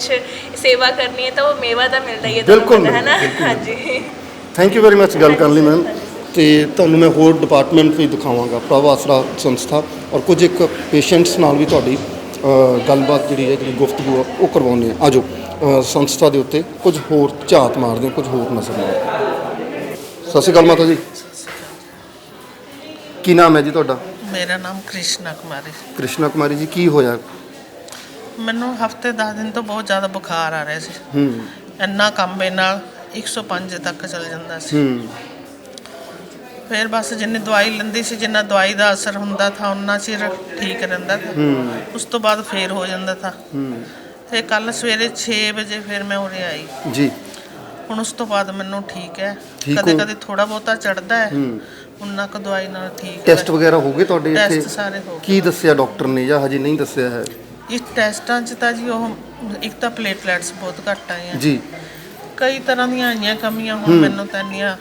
ਸੇਵਾ ਕਰਨੀ ਹੈ ਤਾਂ ਉਹ ਮੇਵਾ ਤਾਂ ਮਿਲਦਾ ਹੀ ਹੈ ਤੁਹਾਨੂੰ, ਹੈ ਨਾ। ਹਾਂਜੀ, ਥੈਂਕ ਯੂ ਵੈਰੀ ਮੱਚ ਗੱਲ ਕਰਨ ਲਈ ਮੈਮ। ਤੇ ਤੁਹਾਨੂੰ ਮੈਂ ਹੋਰ ਡਿਪਾਰਟਮੈਂਟ ਵੀ ਦਿਖਾਵਾਂਗਾ, ਪ੍ਰਭ ਆਸਰਾ ਸੰਸਥਾ, ਔਰ ਕੁਝ ਇੱਕ ਪੇਸ਼ੈਂਟਸ ਨਾਲ ਵੀ ਤੁਹਾਡੀ ਗੱਲਬਾਤ ਜਿਹੜੀ ਗੁਫ਼ਤਗੂ ਆ ਉਹ ਕਰਵਾਉਂਦੇ ਆ। ਆਜੋ ਸੰਸਥਾ ਦੇ ਉੱਤੇ ਕੁਝ ਹੋਰ ਝਾਤ ਮਾਰਦੇ ਹਾਂ, ਕੁਝ ਹੋਰ ਨਜ਼ਰ ਮਾਰਦੇ। ਸਤਿ ਸ਼੍ਰੀ ਅਕਾਲ ਮਾਤਾ ਜੀ, ਕੀ ਨਾਮ ਹੈ ਜੀ ਤੁਹਾਡਾ? ਮੇਰਾ ਨਾਮ ਕ੍ਰਿਸ਼ਨਾ ਕੁਮਾਰੀ। ਕ੍ਰਿਸ਼ਨਾ ਕੁਮਾਰੀ ਜੀ, ਕੀ ਹੋਇਆ? ਮੈਨੂੰ ਹਫਤੇ 10 ਦਿਨ ਤੋਂ ਬਹੁਤ ਜ਼ਿਆਦਾ ਬੁਖਾਰ ਆ ਰਿਹਾ ਸੀ। ਇੰਨਾ ਕੰਬੇ ਨਾਲ 105 ਤੱਕ ਚਲ ਜਾਂਦਾ ਸੀ। ਫਿਰ ਬਸ ਜਿੰਨੀ ਦਵਾਈ ਲੈਂਦੀ ਸੀ, ਜਿੰਨਾ ਦਵਾਈ ਦਾ ਅਸਰ ਹੁੰਦਾ ਥਾ ਉਨਾ ਚਿਰ ਠੀਕ ਰਹਿੰਦਾ ਥਾ। ਉਸ ਤੋਂ ਬਾਅਦ ਫੇਰ ਹੋ ਜਾਂਦਾ ਥਾ। ਤੇ ਕੱਲ ਸਵੇਰੇ 6 ਵਜੇ ਫਿਰ ਮੈਂ ਉਰੇ ਆਈ ਜੀ। ਹੁਣ ਉਸ ਤੋਂ ਬਾਅਦ ਮੈਨੂੰ ਠੀਕ ਹੈ। ਕਦੇ ਕਦੇ ਥੋੜਾ ਬਹੁਤਾ ਚੜਦਾ ਹੈ, ਉਨਾ ਕੁ ਦਵਾਈ ਨਾਲ ਠੀਕ ਹੈ। ਟੈਸਟ ਵਗੈਰਾ ਹੋ ਗਏ ਤੁਹਾਡੇ ਇੱਥੇ? ਟੈਸਟ ਸਾਰੇ ਹੋ ਗਏ। ਕੀ ਦੱਸਿਆ ਡਾਕਟਰ ਨੇ ਜਾਂ ਹਜੇ ਨਹੀਂ ਦੱਸਿਆ ਹੈ? ਇਸ ਟੈਸਟਾਂ 'ਚ ਤਾਂ ਜੀ ਉਹ ਇੱਕ ਤਾਂ ਪਲੇਟਲੈਟਸ ਬਹੁਤ ਘੱਟ ਆਏ ਆ ਜੀ, ਕਈ ਤਰ੍ਹਾਂ ਦੀਆਂ ਆਈਆਂ ਕਮੀਆਂ। ਹੁਣ ਮੈਨੂੰ ਤਾਂ ਇੰਨੀਆਂ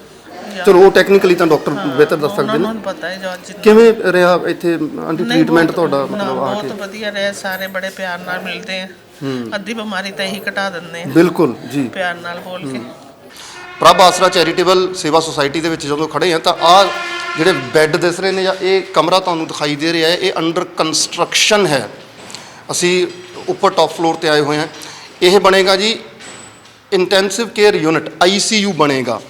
ਚਲੋ ਉਹ ਟੈਕਨੀਕਲੀ ਤਾਂ ਡਾਕਟਰ ਬਿਹਤਰ ਦੱਸ ਸਕਦੇ ਉਹਨਾਂ ਨੇ। ਨੂੰ ਪਤਾ ਹੈ ਜੋ ਅੱਜ ਕਿਵੇਂ ਰਿਹਾ ਇੱਥੇ ਆਂਟੀ ਨਹੀਂ, ਟ੍ਰੀਟਮੈਂਟ ਬਹੁਤ- ਤੁਹਾਡਾ ਨਾ, ਮਤਲਬ ਆ ਬਹੁਤ ਕੇ? ਵਧੀਆ ਰਿਹਾ। ਸਾਰੇ ਬੜੇ ਪਿਆਰ ਨਾਲ ਮਿਲਦੇ ਆ। ਅੱਧੀ ਬਿਮਾਰੀ ਤਾਂ ਇਹੀ ਘਟਾ ਦਿੰਦੇ ਆ ਬਿਲਕੁਲ ਜੀ। ਪਿਆਰ ਨਾਲ ਬੋਲ ਕੇ। ਪ੍ਰਭ ਆਸਰਾ ਚੈਰੀਟੇਬਲ ਸੇਵਾ ਸੁਸਾਇਟੀ ਦੇ ਵਿੱਚ ਜਦੋਂ ਖੜੇ ਆ ਤਾਂ ਆਹ ਜਿਹੜੇ ਬੈੱਡ ਦਿਸ ਰਹੇ ਨੇ ਜਾਂ ਇਹ ਕਮਰਾ ਤੁਹਾਨੂੰ ਦਿਖਾਈ ਦੇ ਰਿਹਾ ਹੈ, ਇਹ ਅੰਡਰ ਕੰਸਟਰਕਸ਼ਨ ਹੈ। ਅਸੀਂ ਉੱਪਰ ਟੌਪ ਫਲੋਰ ਤੇ ਆਏ ਹੋਏ ਹਾਂ। ਇਹ ਬਣੇਗਾ ਜੀ ਇੰਟੈਂਸਿਵ ਕੇਅਰ ਯੂਨਿਟ, ICU ਬਣੇਗਾ।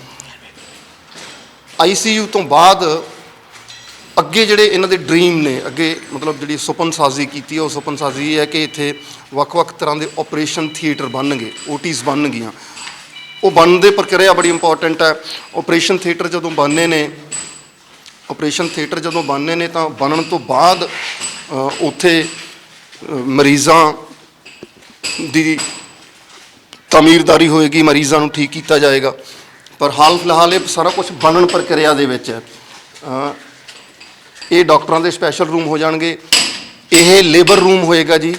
ICU ਤੋਂ ਬਾਅਦ ਅੱਗੇ ਜਿਹੜੇ ਇਹਨਾਂ ਦੇ ਡ੍ਰੀਮ ਨੇ, ਅੱਗੇ ਮਤਲਬ ਜਿਹੜੀ ਸੁਪਨਸਾਜ਼ੀ ਕੀਤੀ ਹੈ ਉਹ ਸੁਪਨਸਾਜ਼ੀ ਇਹ ਹੈ ਕਿ ਇੱਥੇ ਵੱਖ-ਵੱਖ ਤਰ੍ਹਾਂ ਦੇ ਆਪਰੇਸ਼ਨ ਥੀਏਟਰ ਬਣਨਗੇ, OTs ਬਣਨਗੀਆਂ। ਉਹ ਬਣਨ ਦੀ ਪ੍ਰਕਿਰਿਆ ਬੜੀ ਇੰਪੋਰਟੈਂਟ ਹੈ। ਆਪਰੇਸ਼ਨ ਥੀਏਟਰ ਜਦੋਂ ਬਣਨੇ ਨੇ ਤਾਂ ਬਣਨ ਤੋਂ ਬਾਅਦ ਉੱਥੇ ਮਰੀਜ਼ਾਂ ਦੀ ਤਮੀਰਦਾਰੀ ਹੋਏਗੀ, ਮਰੀਜ਼ਾਂ ਨੂੰ ਠੀਕ ਕੀਤਾ ਜਾਏਗਾ। ਪਰ ਹਾਲ ਫਿਲਹਾਲ ਇਹ ਸਾਰਾ ਕੁਝ ਬਣਨ ਪ੍ਰਕਿਰਿਆ ਦੇ ਵਿੱਚ ਹੈ। ਇਹ ਡਾਕਟਰਾਂ ਦੇ ਸਪੈਸ਼ਲ ਰੂਮ ਹੋ ਜਾਣਗੇ, ਇਹ ਲੇਬਰ ਰੂਮ ਹੋਏਗਾ ਜੀ।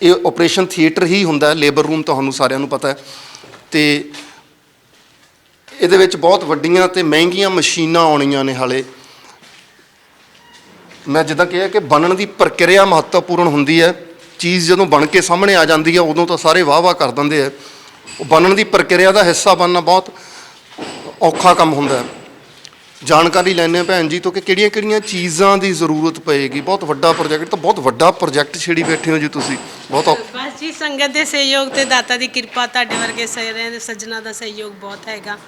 ਇਹ ਆਪਰੇਸ਼ਨ ਥੀਏਟਰ ਹੀ ਹੁੰਦਾ ਹੈ, ਲੇਬਰ ਰੂਮ ਤੁਹਾਨੂੰ ਸਾਰਿਆਂ ਨੂੰ ਪਤਾ ਹੈ। ਤੇ ਇਹਦੇ ਵਿੱਚ ਬਹੁਤ ਵੱਡੀਆਂ ਤੇ ਮਹਿੰਗੀਆਂ ਮਸ਼ੀਨਾਂ ਆਉਣੀਆਂ ਨੇ ਹਾਲੇ। ਮੈਂ ਜਿੱਦਾਂ ਕਿਹਾ ਕਿ ਬਣਨ ਦੀ ਪ੍ਰਕਿਰਿਆ ਮਹੱਤਵਪੂਰਨ ਹੁੰਦੀ ਹੈ। ਚੀਜ਼ ਜਦੋਂ ਬਣ ਕੇ ਸਾਹਮਣੇ ਆ ਜਾਂਦੀ ਹੈ ਉਦੋਂ ਤਾਂ ਸਾਰੇ ਵਾਹ-ਵਾਹ ਕਰ ਦਿੰਦੇ ਆ। ਉਹ ਬਣਨ ਦੀ ਪ੍ਰਕਿਰਿਆ ਦਾ ਹਿੱਸਾ ਬਣਨਾ ਬਹੁਤ ਔਖਾ ਕੰਮ ਹੁੰਦਾ ਹੈ। ਜਾਣਕਾਰੀ ਲੈਂਦੇ ਹਾਂ ਭੈਣ ਜੀ ਤੋਂ ਕਿ ਕਿਹੜੀਆਂ ਚੀਜ਼ਾਂ ਦੀ ਜ਼ਰੂਰਤ ਪਏਗੀ। ਬਹੁਤ ਵੱਡਾ ਪ੍ਰੋਜੈਕਟ, ਤਾਂ ਬਹੁਤ ਵੱਡਾ ਪ੍ਰੋਜੈਕਟ ਛੇੜੀ ਬੈਠੇ ਹੋ ਜੀ ਤੁਸੀਂ। ਬਹੁਤ ਬਸ ਜੀ ਸੰਗਤ ਦੇ ਸਹਿਯੋਗ ਤੇ ਦਾਤਾ ਦੀ ਕਿਰਪਾ, ਤੁਹਾਡੇ ਵਰਗੇ ਸਾਰਿਆਂ ਦੇ ਸੱਜਣਾ ਦਾ ਸਹਿਯੋਗ ਬਹੁਤ ਹੈਗਾ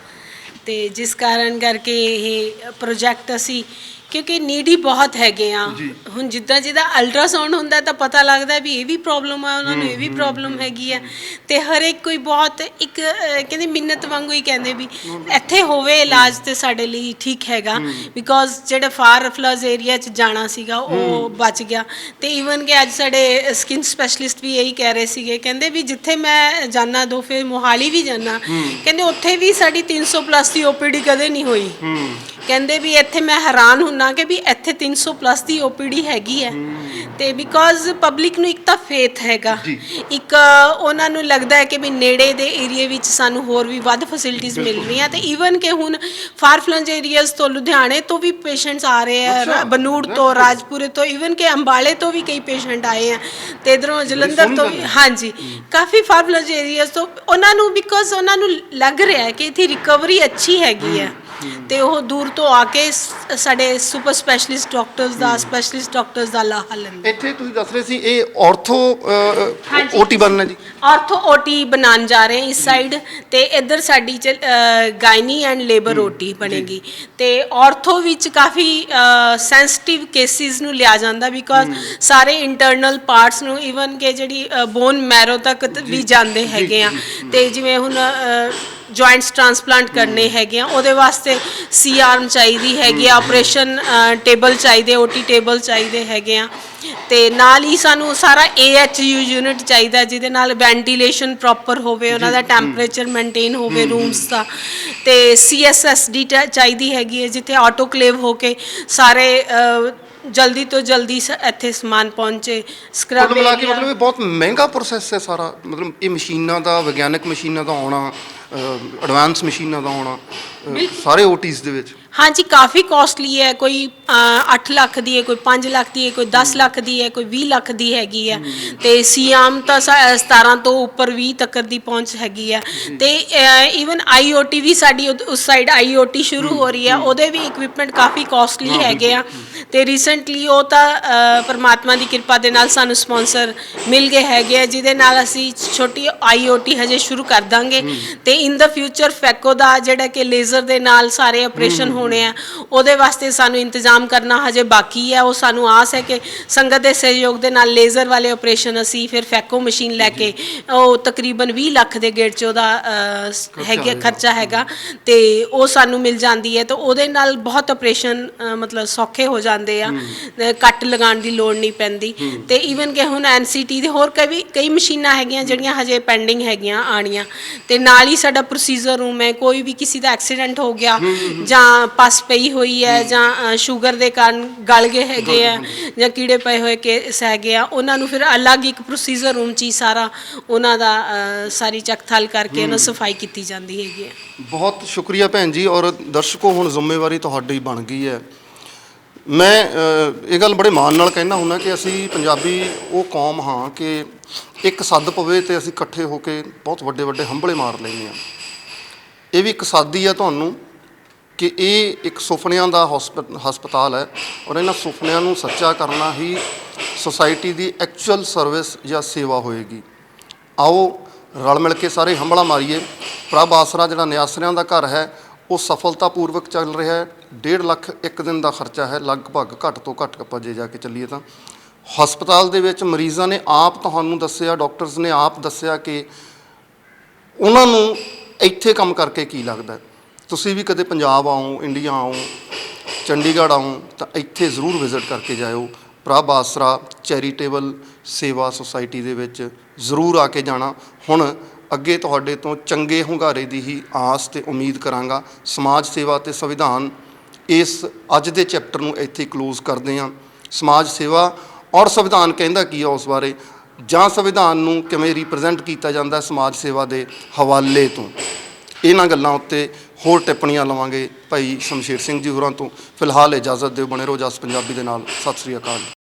ਤੇ ਜਿਸ ਕਾਰਨ ਕਰਕੇ ਇਹ ਪ੍ਰੋਜੈਕਟ ਅਸੀਂ, ਕਿਉਂਕਿ ਨੀਡੀ ਬਹੁਤ ਹੈਗੇ ਆ। ਹੁਣ ਜਿੱਦਾਂ ਅਲਟਰਾਸਾਊਂਡ ਹੁੰਦਾ ਤਾਂ ਪਤਾ ਲੱਗਦਾ ਵੀ ਇਹ ਵੀ ਪ੍ਰੋਬਲਮ ਆ, ਉਹਨਾਂ ਨੂੰ ਇਹ ਵੀ ਪ੍ਰੋਬਲਮ ਹੈਗੀ ਆ ਤੇ ਹਰ ਇੱਕ ਕੋਈ ਬਹੁਤ ਇੱਕ ਕਹਿੰਦੇ ਮਿੰਨਤ ਵਾਂਗੂ ਹੀ ਕਹਿੰਦੇ ਵੀ ਇੱਥੇ ਹੋਵੇ ਇਲਾਜ ਤੇ ਸਾਡੇ ਲਈ ਠੀਕ ਹੈਗਾ। ਬਿਕੋਜ਼ ਜਿਹੜੇ ਫਾਰ ਫਲੱਡ ਏਰੀਆ 'ਚ ਜਾਣਾ ਸੀਗਾ ਉਹ ਬਚ ਗਿਆ। ਤੇ ਈਵਨ ਕਿ ਅੱਜ ਸਾਡੇ ਸਕਿਨ ਸਪੈਸ਼ਲਿਸਟ ਵੀ ਇਹੀ ਕਹਿ ਰਹੇ ਸੀਗੇ, ਕਹਿੰਦੇ ਵੀ ਜਿੱਥੇ ਮੈਂ ਜਾਣਾ ਦੋ ਫਿਰ ਮੋਹਾਲੀ ਵੀ ਜਾਣਾ, ਕਹਿੰਦੇ ਉੱਥੇ ਵੀ ਸਾਡੀ 300+ ਦੀ OPD ਕਦੇ ਨਹੀਂ ਹੋਈ। ਕਹਿੰਦੇ ਵੀ ਇੱਥੇ ਮੈਂ ਹੈਰਾਨ ਹੁੰਨਾ ਕਿ ਵੀ ਇੱਥੇ 300+ ਦੀ OPD ਹੈਗੀ ਹੈ। ਤੇ ਬਿਕੋਜ਼ ਪਬਲਿਕ ਨੂੰ ਇੱਕ ਤਾਂ ਫੇਥ ਹੈਗਾ, ਇੱਕ ਉਹਨਾਂ ਨੂੰ ਲੱਗਦਾ ਹੈ ਕਿ ਵੀ ਨੇੜੇ ਦੇ ਏਰੀਏ ਵਿੱਚ ਸਾਨੂੰ ਹੋਰ ਵੀ ਵੱਧ ਫੈਸਿਲਿਟੀਜ਼ ਮਿਲ ਰਹੀਆਂ। ਤੇ ਈਵਨ ਕਿ ਹੁਣ ਫਾਰ ਫਲੰਜ ਏਰੀਆਜ਼ ਤੋਂ ਲੁਧਿਆਣੇ ਤੋਂ ਵੀ ਪੇਸ਼ੈਂਟਸ ਆ ਰਹੇ ਆ, ਬਨੂੜ ਤੋਂ, ਰਾਜਪੁਰੇ ਤੋਂ, ਈਵਨ ਕਿ ਅੰਬਾਲੇ ਤੋਂ ਵੀ ਕਈ ਪੇਸ਼ੈਂਟ ਆਏ ਆ ਤੇ ਇਧਰੋਂ ਜਲੰਧਰ ਤੋਂ ਵੀ। ਹਾਂਜੀ, ਕਾਫੀ ਫਾਰ ਫਲੰਜ ਏਰੀਆਜ਼ ਤੋਂ ਉਹਨਾਂ ਨੂੰ, ਬਿਕੋਜ਼ ਉਹਨਾਂ ਨੂੰ ਲੱਗ ਰਿਹਾ ਹੈ ਕਿ ਇੱਥੇ ਰਿਕਵਰੀ ਅੱਛੀ ਹੈਗੀ ਹੈ ਤੇ ਉਹ ਦੂਰ ਤੋਂ ਆ ਕੇ ਸਾਡੇ ਸੁਪਰ ਸਪੈਸ਼ਲਿਸਟ ਡਾਕਟਰਸ ਦਾ ਲਾਹਾ ਲੈਂਦੇ। ਇੱਥੇ ਤੁਸੀਂ ਦੱਸ ਰਹੇ ਸੀ ਇਹ ਆਰਥੋ OT ਬਣਨਾ ਜੀ। ਆਰਥੋ OT ਬਣਾਉਣ ਜਾ ਰਹੇ ਇਸ ਸਾਈਡ ਤੇ ਇੱਧਰ ਸਾਡੀ ਗਾਇਨੀ ਐਂਡ ਲੇਬਰ OT ਬਣੇਗੀ। ਤੇ ਆਰਥੋ ਵਿੱਚ ਕਾਫੀ ਸੈਂਸਿਟਿਵ ਕੇਸਿਸ ਨੂੰ ਲਿਆ ਜਾਂਦਾ ਬਿਕੋਜ਼ ਸਾਰੇ ਇੰਟਰਨਲ ਪਾਰਟਸ ਨੂੰ, ਈਵਨ ਕਿ ਜਿਹੜੀ ਬੋਨ ਮੈਰੋ ਤੱਕ ਵੀ ਜਾਂਦੇ ਹੈਗੇ ਆ। ਤੇ ਜਿਵੇਂ ਹੁਣ ਜੁਆਇੰਟਸ ਟ੍ਰਾਂਸਪਲਾਂਟ ਕਰਨੇ ਹੈਗੇ ਆ, ਉਹਦੇ ਵਾਸਤੇ C-ਆਰਮ ਚਾਹੀਦੀ ਹੈਗੀ ਆ, ਆਪਰੇਸ਼ਨ ਟੇਬਲ ਚਾਹੀਦੇ, OT ਟੇਬਲ ਚਾਹੀਦੇ ਹੈਗੇ ਆ। ਤੇ ਨਾਲ ਹੀ ਸਾਨੂੰ ਸਾਰਾ AHU ਯੂਨਿਟ ਚਾਹੀਦਾ ਜਿਹਦੇ ਨਾਲ ਵੈਂਟੀਲੇਸ਼ਨ ਪ੍ਰੋਪਰ ਹੋਵੇ, ਉਹਨਾਂ ਦਾ ਟੈਂਪਰੇਚਰ ਮੇਨਟੇਨ ਹੋਵੇ ਰੂਮਸ ਦਾ। ਤੇ CSSD ਚਾਹੀਦੀ ਹੈਗੀ ਹੈ ਜਿੱਥੇ ਆਟੋਕਲੇਵ ਹੋ ਕੇ ਸਾਰੇ ਜਲਦੀ ਤੋਂ ਜਲਦੀ ਇੱਥੇ ਸਮਾਨ ਪਹੁੰਚੇ। ਸਕਰਬ ਮਿਲਾ ਕੇ ਮਤਲਬ ਇਹ ਬਹੁਤ ਮਹਿੰਗਾ ਪ੍ਰੋਸੈਸ ਹੈ ਸਾਰਾ। ਮਤਲਬ ਇਹ ਮਸ਼ੀਨਾਂ ਦਾ, ਵਿਗਿਆਨਕ ਮਸ਼ੀਨਾਂ ਦਾ ਆਉਣਾ, ਐਡਵਾਂਸ ਮਸ਼ੀਨਾਂ ਦਾ ਆਉਣਾ ਸਾਰੇ OTs ਦੇ ਵਿੱਚ। ਹਾਂਜੀ, ਕਾਫੀ ਕਾਸਟਲੀ ਹੈ। ਕੋਈ 8 ਲੱਖ ਦੀ ਹੈ, ਕੋਈ 5 ਲੱਖ ਦੀ ਹੈ, ਕੋਈ 10 ਲੱਖ ਦੀ ਹੈ, ਕੋਈ 20 ਲੱਖ ਦੀ ਹੈਗੀ ਹੈ। ਤੇ C-ਆਰਮ ਤਾਂ 17 ਤੋਂ ਉੱਪਰ 20 ਤੱਕ ਦੀ ਪਹੁੰਚ ਹੈਗੀ ਹੈ। ਤੇ ਈਵਨ IOT ਵੀ ਸਾਡੀ ਉਸ ਸਾਈਡ IOT ਸ਼ੁਰੂ ਹੋ ਰਹੀ ਹੈ, ਉਹਦੇ ਵੀ ਇਕਵਿਪਮੈਂਟ ਕਾਫੀ ਕਾਸਟਲੀ ਹੈਗੇ ਆ। ਤੇ ਰੀਸੈਂਟਲੀ ਉਹ ਤਾਂ ਪਰਮਾਤਮਾ ਦੀ ਕਿਰਪਾ ਦੇ ਨਾਲ ਸਾਨੂੰ ਸਪਾਂਸਰ ਮਿਲ ਗਏ ਹੈਗੇ ਆ ਜਿਹਦੇ ਨਾਲ ਅਸੀਂ ਛੋਟੀ IOT ਹਜੇ ਸ਼ੁਰੂ ਕਰ ਦਾਂਗੇ। ਤੇ ਇਨ ਦਾ ਫਿਊਚਰ ਫੈਕੋ ਦਾ ਜਿਹੜਾ ਕਿ ਲੇਜ਼ਰ ਦੇ ਨਾਲ ਸਾਰੇ ਆਪਰੇਸ਼ਨ ਹੋਣੇ ਆ, ਉਹਦੇ ਵਾਸਤੇ ਸਾਨੂੰ ਇੰਤਜ਼ਾਮ ਕਰਨਾ ਹਜੇ ਬਾਕੀ ਹੈ। ਉਹ ਸਾਨੂੰ ਆਸ ਹੈ ਕਿ ਸੰਗਤ ਦੇ ਸਹਿਯੋਗ ਦੇ ਨਾਲ ਲੇਜ਼ਰ ਵਾਲੇ ਆਪਰੇਸ਼ਨ ਅਸੀਂ ਫਿਰ ਫੈਕੋ ਮਸ਼ੀਨ ਲੈ ਕੇ, ਉਹ ਤਕਰੀਬਨ 20 ਲੱਖ ਦੇ ਗੇੜ 'ਚ ਉਹਦਾ ਹੈਗਾ ਖਰਚਾ ਹੈਗਾ, ਤੇ ਉਹ ਸਾਨੂੰ ਮਿਲ ਜਾਂਦੀ ਹੈ। ਤਾਂ ਉਹਦੇ ਨਾਲ ਬਹੁਤ ਆਪਰੇਸ਼ਨ ਮਤਲਬ ਸੌਖੇ ਹੋ ਜਾਂਦੇ ਆ, ਕੱਟ ਲਗਾਉਣ ਦੀ ਲੋੜ ਨਹੀਂ ਪੈਂਦੀ। ਤੇ ਈਵਨ ਕਿ ਹੁਣ NCT ਦੇ ਹੋਰ ਕਈ ਮਸ਼ੀਨਾਂ ਹੈਗੀਆਂ ਜਿਹੜੀਆਂ ਹਜੇ ਪੈਂਡਿੰਗ ਹੈਗੀਆਂ ਆਉਣੀਆਂ। ਤੇ ਨਾਲ ਹੀ ਸਾਡਾ ਪ੍ਰੋਸੀਜਰ ਰੂਮ ਹੈ, ਕੋਈ ਵੀ ਕਿਸੇ ਦਾ ਐਕਸੀਡੈਂਟ ਹੋ ਗਿਆ ਜਾਂ ਪਸ ਪਈ ਹੋਈ ਹੈ ਜਾਂ ਸ਼ੂਗਰ ਦੇ ਕਾਰਨ ਗਲ ਗਏ ਹੈਗੇ ਆ ਜਾਂ ਕੀੜੇ ਪਏ ਹੋਏ ਕੇਸ ਹੈਗੇ ਆ, ਉਹਨਾਂ ਨੂੰ ਫਿਰ ਅਲੱਗ ਇੱਕ ਪ੍ਰੋਸੀਜਰ ਰੂਮ 'ਚ ਹੀ ਸਾਰਾ ਉਹਨਾਂ ਦਾ ਸਾਰੀ ਚੱਕ ਥਲ ਕਰਕੇ ਉਹਨਾਂ ਸਫਾਈ ਕੀਤੀ ਜਾਂਦੀ ਹੈਗੀ ਹੈ। ਬਹੁਤ ਸ਼ੁਕਰੀਆ ਭੈਣ ਜੀ। ਔਰ ਦਰਸ਼ਕੋ, ਹੁਣ ਜ਼ਿੰਮੇਵਾਰੀ ਤੁਹਾਡੀ ਬਣ ਗਈ ਹੈ। ਮੈਂ ਇਹ ਗੱਲ ਬੜੇ ਮਾਣ ਨਾਲ ਕਹਿੰਦਾ ਹੁੰਦਾ ਕਿ ਅਸੀਂ ਪੰਜਾਬੀ ਉਹ ਕੌਮ ਹਾਂ ਕਿ ਇੱਕ ਸੱਦ ਪਵੇ ਤੇ ਅਸੀਂ ਇਕੱਠੇ ਹੋ ਕੇ ਬਹੁਤ ਵੱਡੇ ਵੱਡੇ ਹੰਭਲੇ ਮਾਰ ਲੈਂਦੇ ਹਾਂ। ਇਹ ਵੀ ਇੱਕ ਸਾਦੀ ਆ ਤੁਹਾਨੂੰ ਕਿ ਇਹ ਇੱਕ ਸੁਪਨਿਆਂ ਦਾ ਹਸਪਤਾਲ ਹੈ ਔਰ ਇਹਨਾਂ ਸੁਪਨਿਆਂ ਨੂੰ ਸੱਚਾ ਕਰਨਾ ਹੀ ਸੋਸਾਇਟੀ ਦੀ ਐਕਚੁਅਲ ਸਰਵਿਸ ਜਾਂ ਸੇਵਾ ਹੋਏਗੀ। ਆਓ ਰਲ ਮਿਲ ਕੇ ਸਾਰੇ ਹੰਭਲਾ ਮਾਰੀਏ। ਪ੍ਰਭ ਆਸਰਾ ਜਿਹੜਾ ਨਿਆਸਰਿਆਂ ਦਾ ਘਰ ਹੈ ਉਹ ਸਫਲਤਾਪੂਰਵਕ ਚੱਲ ਰਿਹਾ ਹੈ। 1.5 ਲੱਖ ਇੱਕ ਦਿਨ ਦਾ ਖਰਚਾ ਹੈ ਲਗਭਗ, ਘੱਟ ਤੋਂ ਘੱਟ ਆਪਾਂ ਜੇ ਜਾ ਕੇ ਚੱਲੀਏ ਤਾਂ। ਹਸਪਤਾਲ ਦੇ ਵਿੱਚ ਮਰੀਜ਼ਾਂ ਨੇ ਆਪ ਤੁਹਾਨੂੰ ਦੱਸਿਆ, ਡਾਕਟਰਸ ਨੇ ਆਪ ਦੱਸਿਆ ਕਿ ਉਹਨਾਂ ਨੂੰ ਇੱਥੇ ਕੰਮ ਕਰਕੇ ਕੀ ਲੱਗਦਾ ਹੈ? ਤੁਸੀਂ ਵੀ ਕਦੇ ਪੰਜਾਬ ਆਓ, ਇੰਡੀਆ ਆਓ, ਚੰਡੀਗੜ੍ਹ ਆਓ ਤਾਂ ਇੱਥੇ ਜ਼ਰੂਰ ਵਿਜ਼ਿਟ ਕਰਕੇ ਜਾਇਓ। ਪ੍ਰਭ ਆਸਰਾ ਚੈਰੀਟੇਬਲ ਸੇਵਾ ਸੁਸਾਇਟੀ ਦੇ ਵਿੱਚ ਜ਼ਰੂਰ ਆ ਕੇ ਜਾਣਾ। ਹੁਣ ਅੱਗੇ ਤੁਹਾਡੇ ਤੋਂ ਚੰਗੇ ਹੁੰਗਾਰੇ ਦੀ ਹੀ ਆਸ ਤੇ ਉਮੀਦ ਕਰਾਂਗਾ। ਸਮਾਜ ਸੇਵਾ ਤੇ ਸੰਵਿਧਾਨ, ਇਸ ਅੱਜ ਦੇ ਚੈਪਟਰ ਨੂੰ ਇੱਥੇ ਕਲੋਜ਼ ਕਰਦੇ ਹਾਂ। ਸਮਾਜ ਸੇਵਾ ਔਰ ਸੰਵਿਧਾਨ ਕਹਿੰਦਾ ਕੀ ਆ ਉਸ ਬਾਰੇ, ਜਾਂ ਸੰਵਿਧਾਨ ਨੂੰ ਕਿਵੇਂ ਰਿਪਰੈਜ਼ੈਂਟ ਕੀਤਾ ਜਾਂਦਾ ਸਮਾਜ ਸੇਵਾ ਦੇ ਹਵਾਲੇ ਤੋਂ, ਇਹਨਾਂ ਗੱਲਾਂ ਉੱਤੇ ਹੋਰ ਟਿੱਪਣੀਆਂ ਲਵਾਂਗੇ ਭਾਈ ਸ਼ਮਸ਼ੇਰ ਸਿੰਘ ਜੀ ਹੋਰਾਂ ਤੋਂ। ਫਿਲਹਾਲ ਇਜਾਜ਼ਤ ਦਿਓ, ਬਣੇ ਰਹੋ ਜਸ ਪੰਜਾਬੀ ਦੇ ਨਾਲ। ਸਤਿ ਸ੍ਰੀ ਅਕਾਲ।